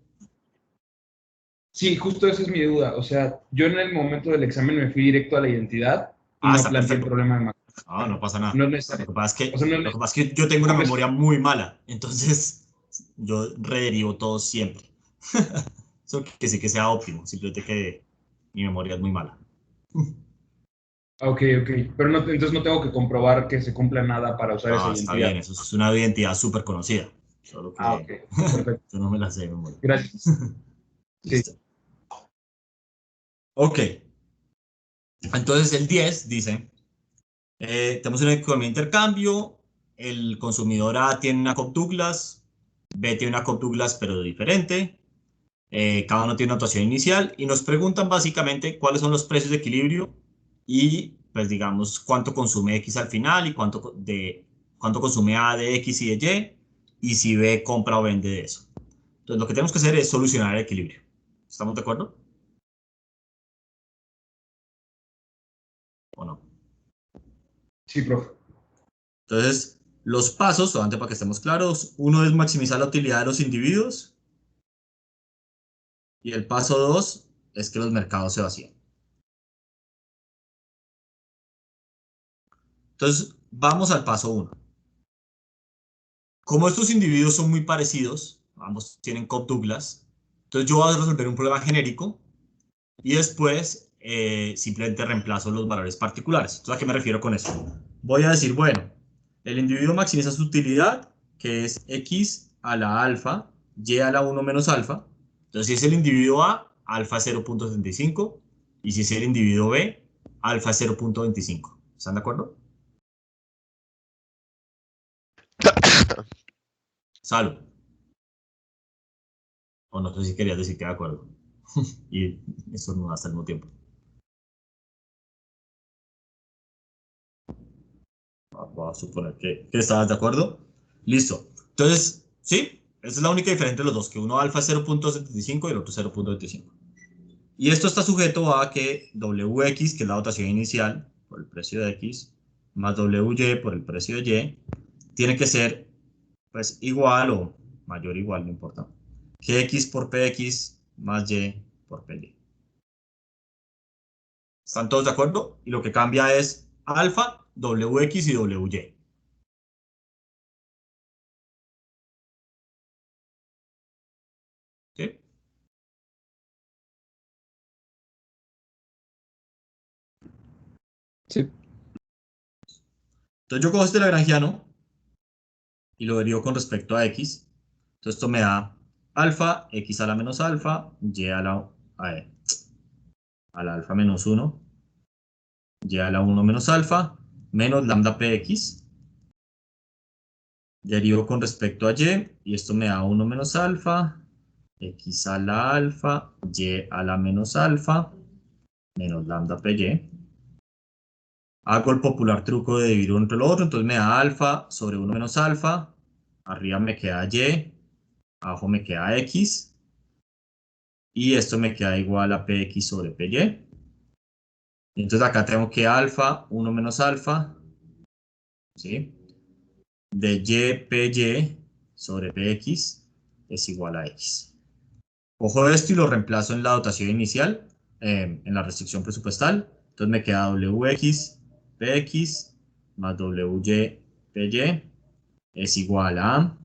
Sí, justo esa es mi duda. O sea, yo en el momento del examen me fui directo a la identidad y no Está planteé el perfecto. problema de Mac. No, no pasa nada. No es Lo necesario. que pasa es que, O sea, no es lo que pasa es que yo tengo una no, memoria muy mala, entonces yo rederivo todo siempre. Eso que sí que sea óptimo, simplemente que mi memoria es muy mala. Ok. Pero no, entonces no tengo que comprobar que se cumpla nada para usar esa No, está identidad. bien, eso es una identidad súper conocida. Solo que Ok. Perfecto. yo no me la sé de memoria. Gracias. Listo. Ok. Entonces el 10 dice, tenemos una economía de intercambio, el consumidor A tiene una Cobb Douglas, B tiene una Cobb Douglas pero diferente, cada uno tiene una notación inicial y nos preguntan básicamente cuáles son los precios de equilibrio y pues digamos cuánto consume X al final y cuánto consume A de X y de Y si B compra o vende de eso. Entonces lo que tenemos que hacer es solucionar el equilibrio. ¿Estamos de acuerdo? ¿O no? Sí, profe. Entonces, los pasos, solamente para que estemos claros, uno es maximizar la utilidad de los individuos y el paso 2 es que los mercados se vacíen. Entonces, vamos al paso 1. Como estos individuos son muy parecidos, ambos tienen Cobb Douglas, entonces yo voy a resolver un problema genérico y después simplemente reemplazo los valores particulares. Entonces, ¿a qué me refiero con eso? Voy a decir, bueno, el individuo maximiza su utilidad, que es X a la alfa, Y a la 1 menos alfa. Entonces, si es el individuo A, alfa 0.75, y si es el individuo B, alfa 0.25. ¿Están de acuerdo? Salvo. O no sé si querías decir que de acuerdo. Y eso no hasta el mismo tiempo. Voy a suponer que estabas de acuerdo. Listo. Entonces, sí, esa es la única diferencia entre los dos, que uno alfa es 0.75 y el otro 0.25. Y esto está sujeto a que WX, que es la dotación inicial por el precio de X, más WY por el precio de Y, tiene que ser pues igual o mayor o igual, no importa, que X por PX más Y por PY. ¿Están todos de acuerdo? Y lo que cambia es alfa, WX y WY. ¿Sí? Sí. Entonces yo cojo este lagrangiano y lo derivo con respecto a X. Entonces esto me da alfa, X a la menos alfa, Y a la alfa menos 1, Y a la 1 menos alfa, menos lambda px. Derivo con respecto a y esto me da 1 menos alfa, X a la alfa, Y a la menos alfa, menos lambda py. Hago el popular truco de dividir uno entre lo otro, entonces me da alfa sobre 1 menos alfa, arriba me queda Y, abajo me queda X, y esto me queda igual a px sobre py. Entonces acá tengo que alfa, 1 menos alfa, ¿sí? de YPY sobre PX es igual a X. Cojo esto y lo reemplazo en la dotación inicial, en la restricción presupuestal. Entonces me queda WX PX más WY PY es igual a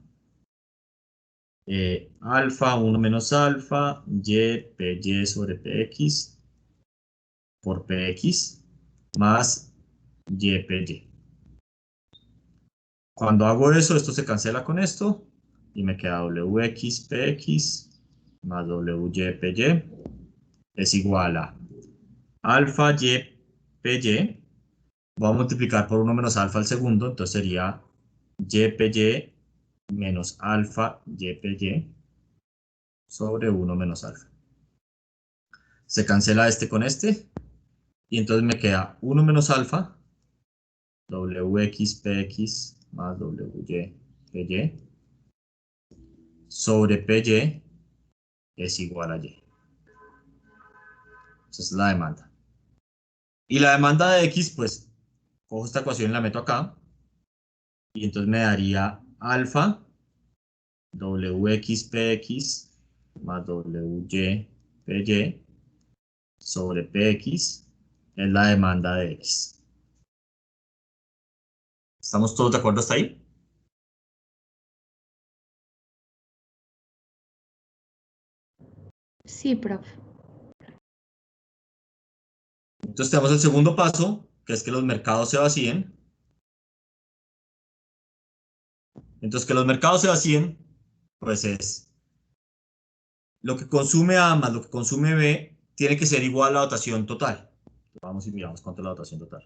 alfa 1 menos alfa Y PY sobre PX por PX más YPY. Cuando hago eso, esto se cancela con esto y me queda WX PX más WY PY es igual a alfa Y PY. Voy a multiplicar por 1 menos alfa al segundo, entonces sería YPY menos alfa YPY sobre 1 menos alfa. Se cancela este con este y entonces me queda 1 menos alfa WX PX más WY PY sobre PY es igual a Y. Esa es la demanda. Y la demanda de X, pues, cojo esta ecuación y la meto acá. Y entonces me daría alfa WX PX más WY PY sobre PX es la demanda de X. ¿Estamos todos de acuerdo hasta ahí? Sí, profe. Entonces tenemos el segundo paso, que es que los mercados se vacíen. Entonces que los mercados se vacíen, pues es lo que consume A más lo que consume B tiene que ser igual a la dotación total. Vamos y miramos cuánto es la dotación total.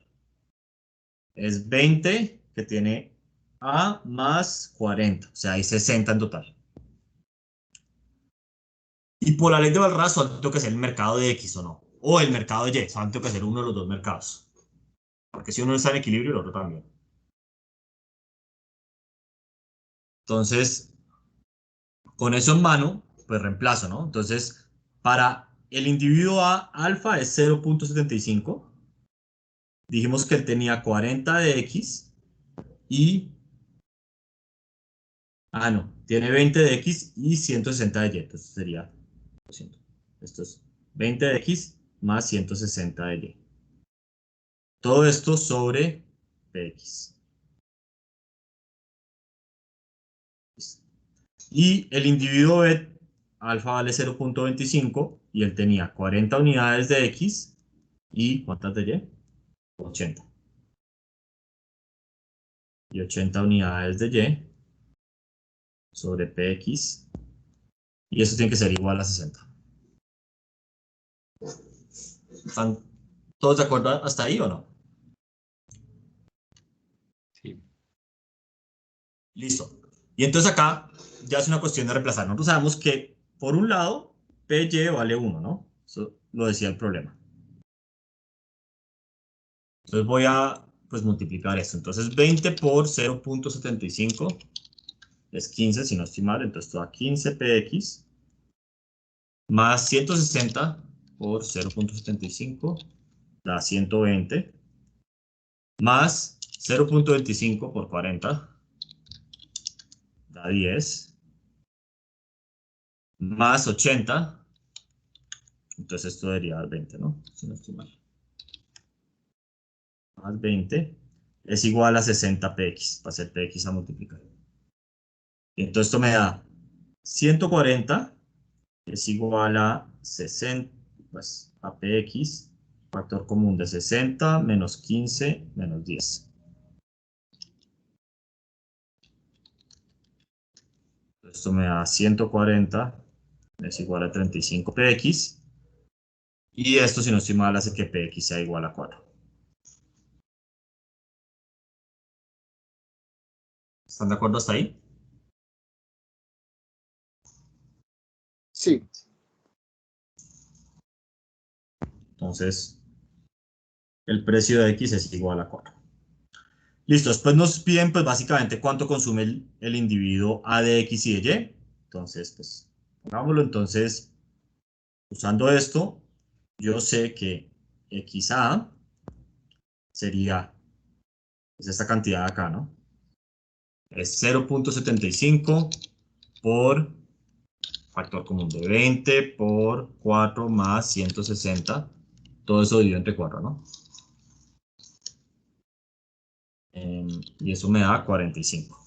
Es 20 que tiene A más 40, o sea, hay 60 en total. Y por la ley de Valras solo tengo que hacer el mercado de X o no. O el mercado de Y, solo tengo que hacer uno de los dos mercados. Porque si uno está en equilibrio, el otro también. Entonces, con eso en mano, pues reemplazo, ¿no? Entonces, para el individuo A, alfa es 0.75. Dijimos que él tenía 40 de X y... Ah, no, tiene 20 de X y 160 de Y. Entonces sería 200. Esto es 20 de X más 160 de Y. Todo esto sobre PX. Y el individuo B, alfa vale 0.25 y él tenía 40 unidades de X y ¿cuántas de Y? 80. Y 80 unidades de Y sobre PX. Y eso tiene que ser igual a 60. ¿Están todos de acuerdo hasta ahí o no? Sí. Listo. Y entonces acá ya es una cuestión de reemplazar. Nosotros sabemos que, por un lado, PY vale 1, ¿no? Eso lo decía el problema. Entonces voy a pues, multiplicar esto. Entonces 20 por 0.75 es 15, si no estoy mal. Entonces esto da 15 PX más 160 por 0.75 da 120 más 0.25 por 40 da 10 más 80. Entonces esto debería dar 20, ¿no? Si no estoy mal. Más 20 es igual a 60 PX, para hacer PX a multiplicar. Y entonces esto me da 140 es igual a 60, pues a PX, factor común de 60 menos 15 menos 10. Esto me da 140 es igual a 35 PX. Y esto, si no estoy mal, hace que PX sea igual a 4. ¿Están de acuerdo hasta ahí? Sí. Entonces, el precio de X es igual a 4. Listo, después nos piden, pues, básicamente cuánto consume el individuo A de X y de Y. Entonces, pues, pongámoslo. Entonces, usando esto, yo sé que XA sería pues, esta cantidad de acá, ¿no? es 0.75 por factor común de 20 por 4 más 160. Todo eso dividido entre 4, ¿no? Y eso me da 45.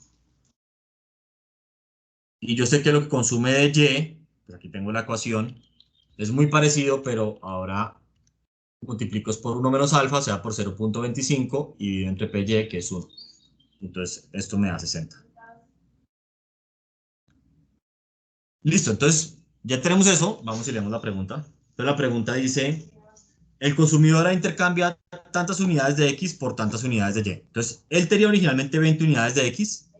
Y yo sé que lo que consume de Y, pues aquí tengo la ecuación, es muy parecido, pero ahora multiplico por 1 menos alfa, o sea, por 0.25 y divido entre PY, que es 1. Entonces, esto me da 60. Listo, entonces, ya tenemos eso. Vamos y leemos la pregunta. Entonces, la pregunta dice, el consumidor intercambia tantas unidades de X por tantas unidades de Y. Entonces, él tenía originalmente 20 unidades de X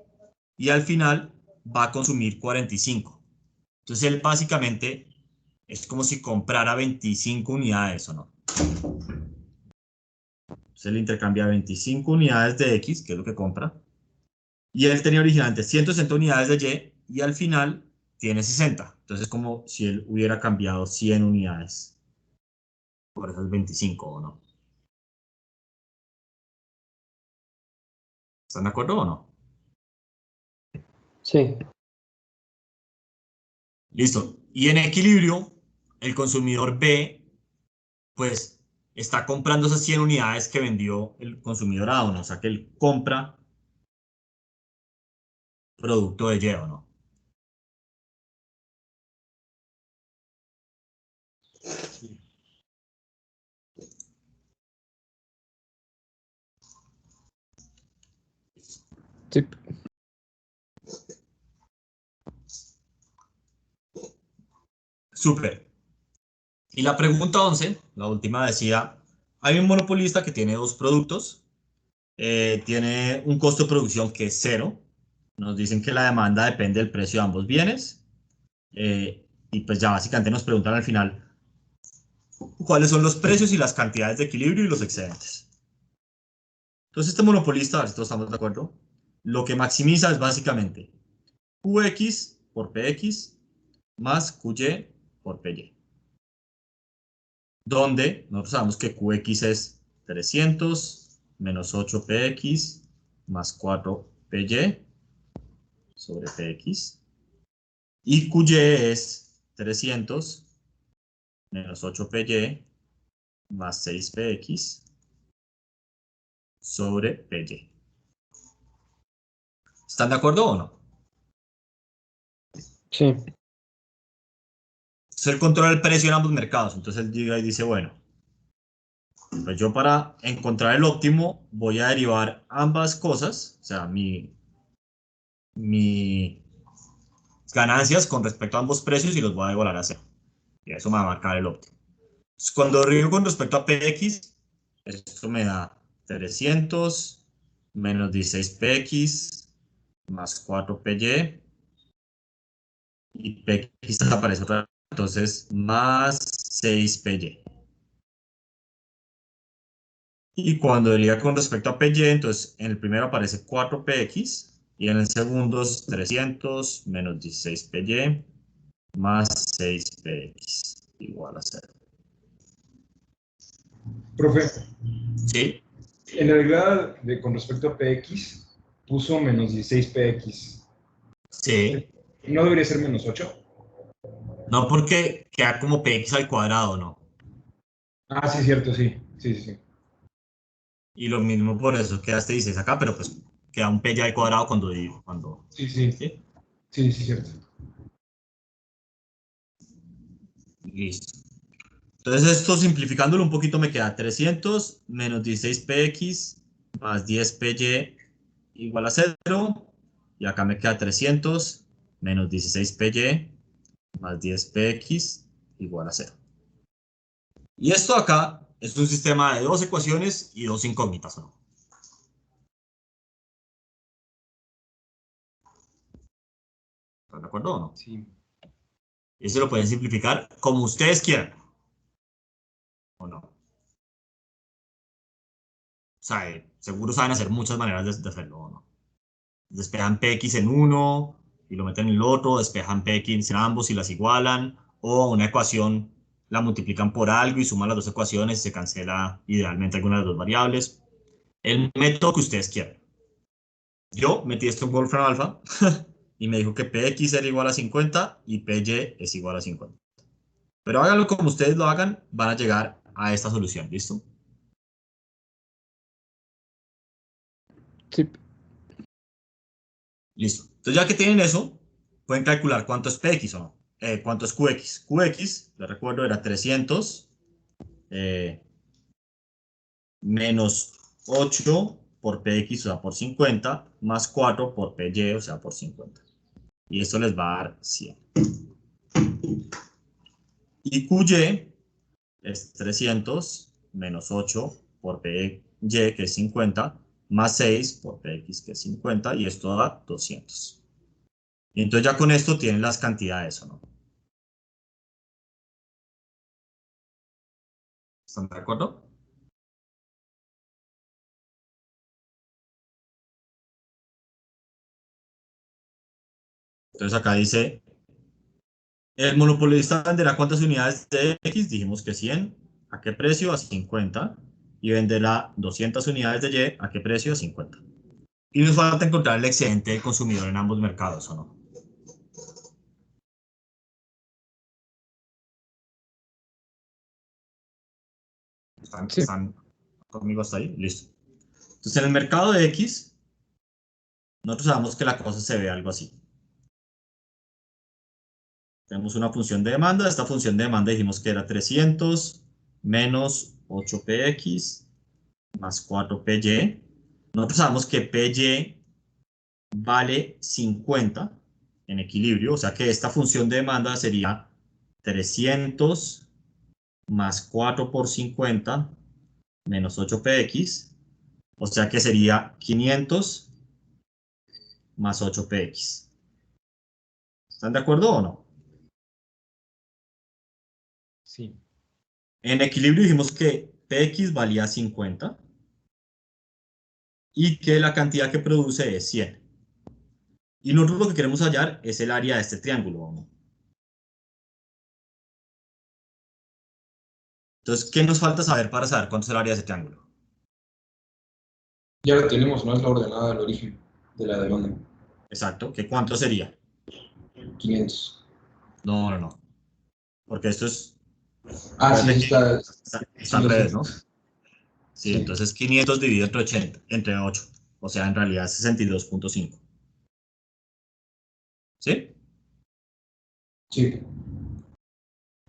y al final va a consumir 45. Entonces, él básicamente es como si comprara 25 unidades, ¿o no? Entonces, él intercambia 25 unidades de X, que es lo que compra, y él tenía originalmente 160 unidades de Y, y al final tiene 60. Entonces, es como si él hubiera cambiado 100 unidades por esas 25, ¿o no? ¿Están de acuerdo o no? Sí. Listo. Y en equilibrio, el consumidor B, pues, está comprando esas 100 unidades que vendió el consumidor A, ¿o no? O sea, que él compra producto de Y, ¿o no? Sí. Súper. Y la pregunta 11, la última, decía, hay un monopolista que tiene dos productos, tiene un costo de producción que es 0, nos dicen que la demanda depende del precio de ambos bienes, y pues ya básicamente nos preguntan al final cuáles son los precios y las cantidades de equilibrio y los excedentes. Entonces este monopolista, a ver si todos estamos de acuerdo, lo que maximiza es básicamente QX por PX más QY por PY. Donde nosotros sabemos que QX es 300 menos 8PX más 4PY sobre PX. Y QY es 300 menos 8PY más 6PX sobre PY. ¿Están de acuerdo o no? Sí. Entonces él controla el precio en ambos mercados. Entonces él llega y dice, bueno, pues yo para encontrar el óptimo voy a derivar ambas cosas, o sea, mi ganancias con respecto a ambos precios y los voy a igualar a 0. Y eso me va a marcar el óptimo. Entonces, cuando derivo con respecto a PX, esto me da 300 menos 16PX más 4PY. Y PX aparece otra vez, entonces más 6PY. Y cuando deriva con respecto a PY, entonces en el primero aparece 4PX y en el segundo es 300 menos 16PY más 6PX igual a 0. Profe, ¿Sí? en la regla con respecto a PX, puso menos 16PX. Sí. ¿No debería ser menos 8? No, porque queda como PX al cuadrado, ¿no? Ah, sí, cierto, sí. Sí, sí, sí. Y lo mismo por eso quedaste 16 acá, pero pues queda un PY al cuadrado cuando divido. Sí, sí. ¿Sí? Sí, sí, cierto. Listo. Entonces esto simplificándolo un poquito me queda 300 menos 16px más 10py igual a 0. Y acá me queda 300 menos 16py más 10px igual a 0. Y esto acá es un sistema de dos ecuaciones y dos incógnitas, ¿no? ¿Están de acuerdo o no? Sí. Y eso lo pueden simplificar como ustedes quieran. ¿O no? O sea, seguro saben hacer muchas maneras de hacerlo, ¿o no? Despejan px en uno y lo meten en el otro, despejan px en ambos y las igualan, o una ecuación la multiplican por algo y suman las dos ecuaciones y se cancela idealmente alguna de las dos variables. El método que ustedes quieran. yo metí esto en Wolfram Alpha y me dijo que Px era igual a 50 y Py es igual a 50. Pero háganlo como ustedes lo hagan, van a llegar a esta solución, ¿listo? Sí. Listo. Entonces ya que tienen eso, pueden calcular cuánto es Px o no. Cuánto es Qx. Qx, les recuerdo, era 300 menos 8 por Px, o sea, por 50, más 4 por Py, o sea, por 50. Y esto les va a dar 100. Y Qy es 300 menos 8 por Py, que es 50, más 6 por Px, que es 50, y esto da 200. Y entonces ya con esto tienen las cantidades, ¿o no? ¿Están de acuerdo? Entonces acá dice, el monopolista venderá cuántas unidades de X, dijimos que 100, ¿a qué precio? A 50. Y venderá 200 unidades de Y, ¿a qué precio? A 50. Y nos falta encontrar el excedente del consumidor en ambos mercados, ¿o no? Sí. ¿Están conmigo hasta ahí? Listo. Entonces, en el mercado de X, nosotros sabemos que la cosa se ve algo así. Tenemos una función de demanda. Esta función de demanda dijimos que era 300 menos 8px más 4py. Nosotros sabemos que py vale 50 en equilibrio, o sea que esta función de demanda sería 300 más 4 por 50 menos 8px, o sea que sería 500 más 8px. ¿Están de acuerdo o no? Sí. En equilibrio dijimos que px valía 50 y que la cantidad que produce es 100. Y nosotros lo que queremos hallar es el área de este triángulo, ¿no? Entonces, ¿qué nos falta saber para saber cuánto es el área de ese triángulo? Ya la tenemos, no es la ordenada del origen de la demanda. Exacto, ¿que cuánto sería? 500. No, no, no. Porque esto es... Ah, sí, Acuérdate que está está sí, al lo revés, sé. ¿no? Sí, Sí. entonces 500 dividido entre 80, entre 8. O sea, en realidad 62.5. ¿Sí? Sí.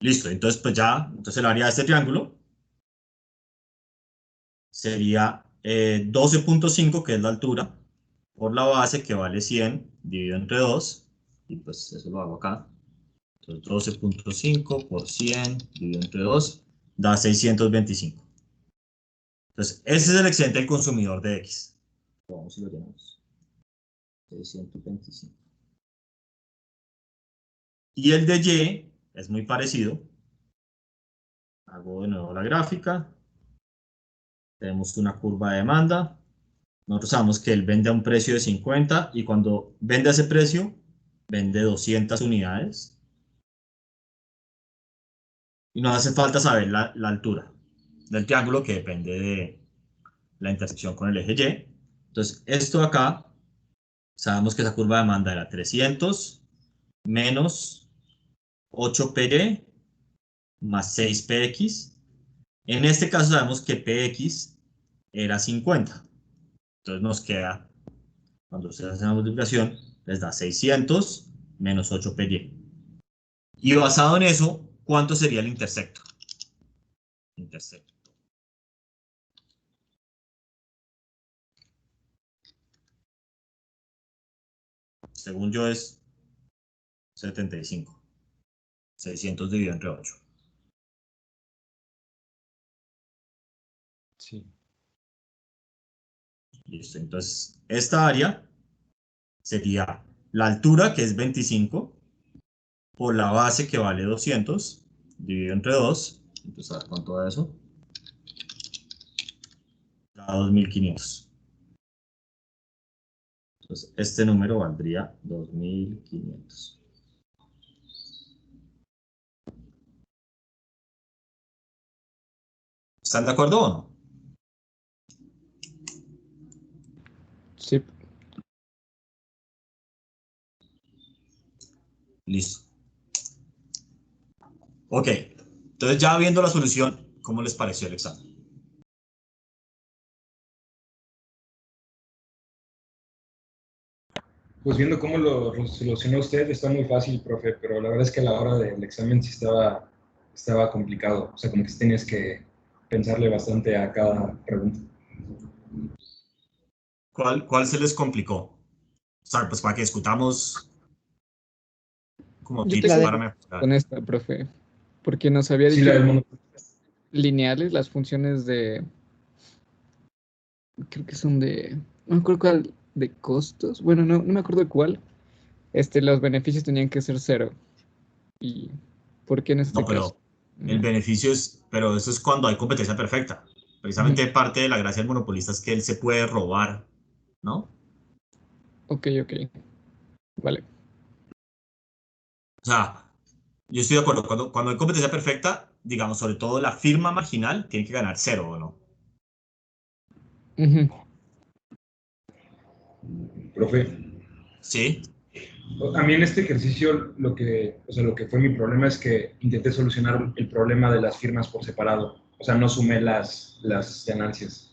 Listo, entonces pues ya, entonces el área de este triángulo sería 12.5, que es la altura, por la base, que vale 100, dividido entre 2, y pues eso lo hago acá. Entonces 12.5 por 100, dividido entre 2, da 625. Entonces, ese es el excedente del consumidor de X. Vamos si lo llenamos. 625. Y el de Y es muy parecido. Hago de nuevo la gráfica. Tenemos una curva de demanda. Nosotros sabemos que él vende a un precio de 50 y cuando vende a ese precio, vende 200 unidades. Y nos hace falta saber la altura del triángulo, que depende de la intersección con el eje Y. Entonces, esto de acá, sabemos que esa curva de demanda era 300 menos 8py más 6px. En este caso sabemos que px era 50. Entonces nos queda, cuando ustedes hacen la multiplicación, les da 600 menos 8py. Y basado en eso, ¿cuánto sería el intersecto? Intersecto. Según yo es 75. 600 dividido entre 8. Sí. Listo. Entonces, esta área sería la altura, que es 25, por la base, que vale 200, dividido entre 2. Entonces, a ver cuánto da eso. Da 2500. Entonces, este número valdría 2500. ¿Están de acuerdo o no? Sí. Listo. Ok. Entonces, ya viendo la solución, ¿cómo les pareció el examen? Pues viendo cómo lo solucionó usted, está muy fácil, profe, pero la verdad es que a la hora del examen sí estaba complicado. O sea, como que sí tenías que pensarle bastante a cada pregunta. ¿Cuál se les complicó? O sea, pues para que discutamos como Yo tips tengo para dudas mejorar. con esta, profe, porque nos había Sí, dicho la del mono. lineales, las funciones de, creo que son de, no me acuerdo cuál, de costos, bueno, no me acuerdo de cuál, los beneficios tenían que ser cero. ¿Y por qué en este No, caso? pero el beneficio es, pero eso es cuando hay competencia perfecta. Precisamente parte de la gracia del monopolista es que él se puede robar, ¿no? Ok, vale. O sea, yo estoy de acuerdo. Cuando hay competencia perfecta, digamos, sobre todo la firma marginal tiene que ganar cero, ¿o no? Ujú. Profe, Sí. a mí en este ejercicio lo que fue mi problema es que intenté solucionar el problema de las firmas por separado. O sea, no sumé las ganancias.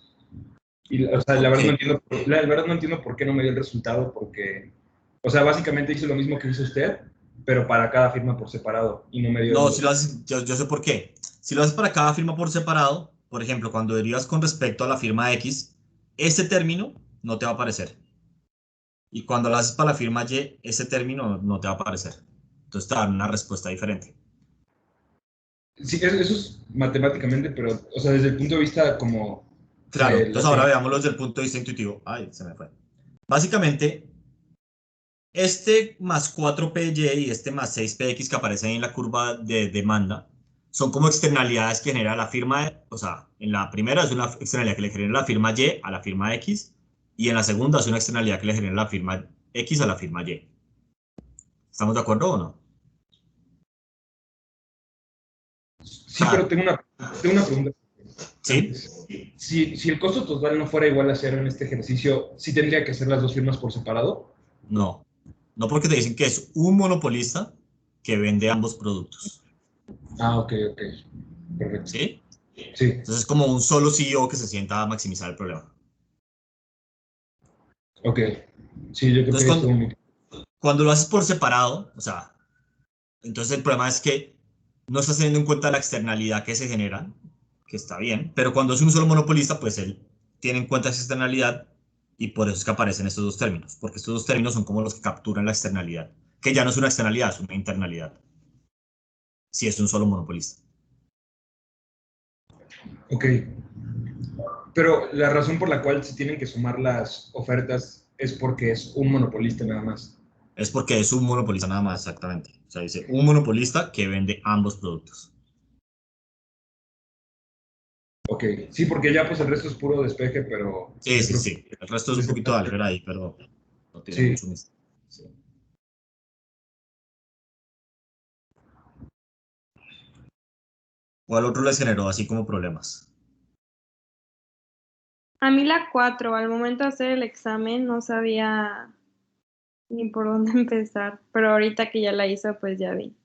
Y, o sea, la verdad no entiendo por qué no me dio el resultado, porque, o sea, básicamente hice lo mismo que hizo usted, pero para cada firma por separado, y no me dio No, si lo haces, yo sé por qué. Si lo haces para cada firma por separado, por ejemplo, cuando derivas con respecto a la firma X, ese término no te va a aparecer. Y cuando lo haces para la firma Y, ese término no te va a aparecer. Entonces te dan una respuesta diferente. Sí, eso es matemáticamente, pero, o sea, desde el punto de vista como Claro, de entonces ahora veámoslo desde el punto de vista intuitivo. Ay, se me fue. Básicamente, este más 4PY y este más 6PX que aparecen ahí en la curva de demanda son como externalidades que genera la firma, o sea, en la primera es una externalidad que le genera la firma Y a la firma X y en la segunda es una externalidad que le genera la firma X a la firma Y. ¿Estamos de acuerdo o no? Sí, pero tengo una pregunta. ¿Sí? Si el costo total no fuera igual a cero en este ejercicio, ¿sí tendría que hacer las dos firmas por separado? No. No, porque te dicen que es un monopolista que vende ambos productos. Ah, ok. Perfecto. ¿Sí? Sí, Entonces es como un solo CEO que se sienta a maximizar el problema. ok. Sí, yo creo Entonces que estuvo muy... cuando lo haces por separado, o sea, entonces el problema es que no estás teniendo en cuenta la externalidad que se genera, que está bien, pero cuando es un solo monopolista, pues él tiene en cuenta esa externalidad y por eso es que aparecen estos dos términos, porque estos dos términos son como los que capturan la externalidad, que ya no es una externalidad, es una internalidad, si es un solo monopolista. Ok. Pero la razón por la cual se tienen que sumar las ofertas es porque es un monopolista nada más. Es porque es un monopolista nada más, exactamente. O sea, dice un monopolista que vende ambos productos. Ok. Sí, porque ya pues el resto es puro despeje, pero... Sí, yo sí, creo sí. El resto es un que- poquito de álgebra ahí, pero no tiene Sí. mucho misterio. Sí. ¿Cuál otro les generó así como problemas? A mí la 4, al momento de hacer el examen no sabía ni por dónde empezar, pero ahorita que ya la hice, pues ya vi.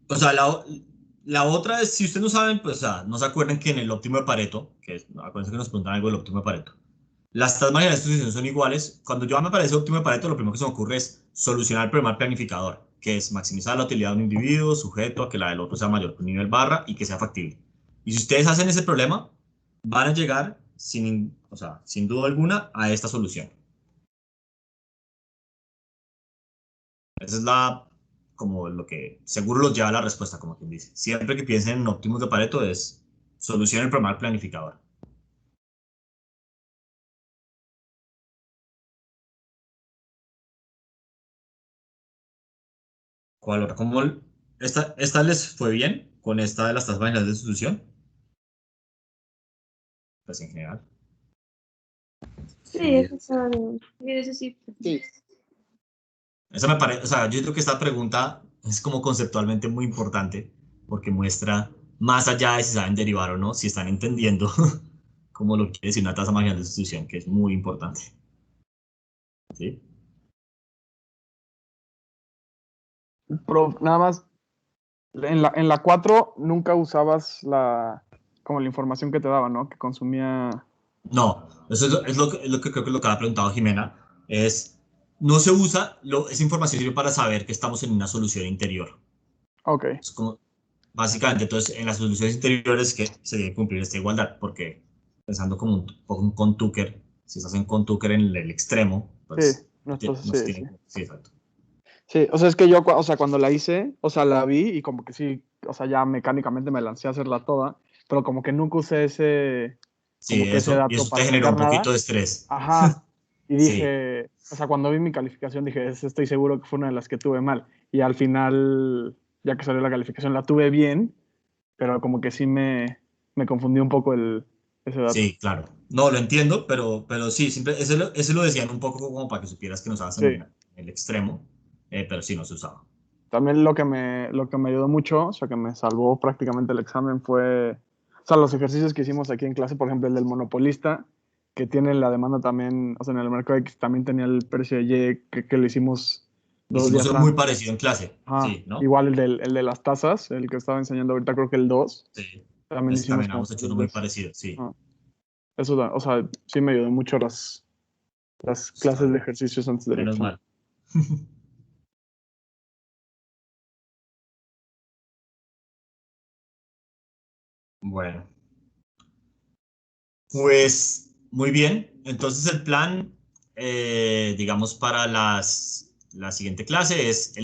O sea, la otra es, si ustedes no saben, pues, o sea, no se acuerdan que en el óptimo de Pareto, que es, acuérdense que nos preguntan algo del óptimo de Pareto, las tasas marginales de sustitución son iguales. Cuando yo me aparece óptimo de Pareto, lo primero que se me ocurre es solucionar el problema del planificador, que es maximizar la utilidad de un individuo sujeto a que la del otro sea mayor que un nivel barra y que sea factible. Y si ustedes hacen ese problema, van a llegar sin, o sea, sin duda alguna a esta solución. Esa es la, como lo que seguro los lleva a la respuesta, como quien dice. Siempre que piensen en óptimos de Pareto es solución el problema del planificador. ¿Cuál otra? ¿Cómo esta les fue bien con esta de las tasas marginales de sustitución? Pues en general. Sí, Sí, eso está bien. Sí, eso sí. Sí. Esa me parece, o sea, yo creo que esta pregunta es como conceptualmente muy importante porque muestra más allá de si saben derivar o no, si están entendiendo cómo lo quiere decir una tasa marginal de sustitución, que es muy importante. ¿Sí? Nada más, en la 4 nunca usabas como la información que te daba, ¿no? Que consumía... No, eso es lo que creo que es lo que ha preguntado Jimena. No se usa, esa información sirve para saber que estamos en una solución interior. Ok. Es como, básicamente, entonces, en las soluciones interiores que se debe cumplir esta igualdad, porque pensando como un poco un contucker, si estás en contucker en el extremo, Sí, pues nosotros no se sí, tiene. sí. Sí, exacto. Sí, o sea, es que yo, o sea, cuando la hice, o sea, la vi y como que sí, o sea, ya mecánicamente me lancé a hacerla toda, pero como que nunca usé Sí, como que ese y dato eso te para generó sacar un poquito nada. de estrés. Ajá. Y Sí, dije, o sea, cuando vi mi calificación dije, estoy seguro que fue una de las que tuve mal. Y al final, ya que salió la calificación, la tuve bien, pero como que sí me confundió un poco ese dato. sí, claro. No, lo entiendo, pero sí, siempre, ese lo decían un poco como para que supieras que no estabas Sí. en el extremo, pero sí, no se usaba. También lo que me ayudó mucho, o sea, que me salvó prácticamente el examen fue, o sea, los ejercicios que hicimos aquí en clase, por ejemplo, el del monopolista, que tiene la demanda también, o sea, en el mercado X también tenía el precio de Y, que lo hicimos 2 días Hicimos muy antes. parecido en clase, Ajá. sí, ¿no? Igual el de las tasas, el que estaba enseñando ahorita, creo que el 2 Sí. también Ese hicimos también como hemos hecho uno dos muy veces. parecido, sí. Ajá. Eso, o sea, sí me ayudó mucho las Está clases de bien. ejercicios antes del Menos examen. mal. Bueno, pues muy bien. Entonces el plan, digamos, para la siguiente clase es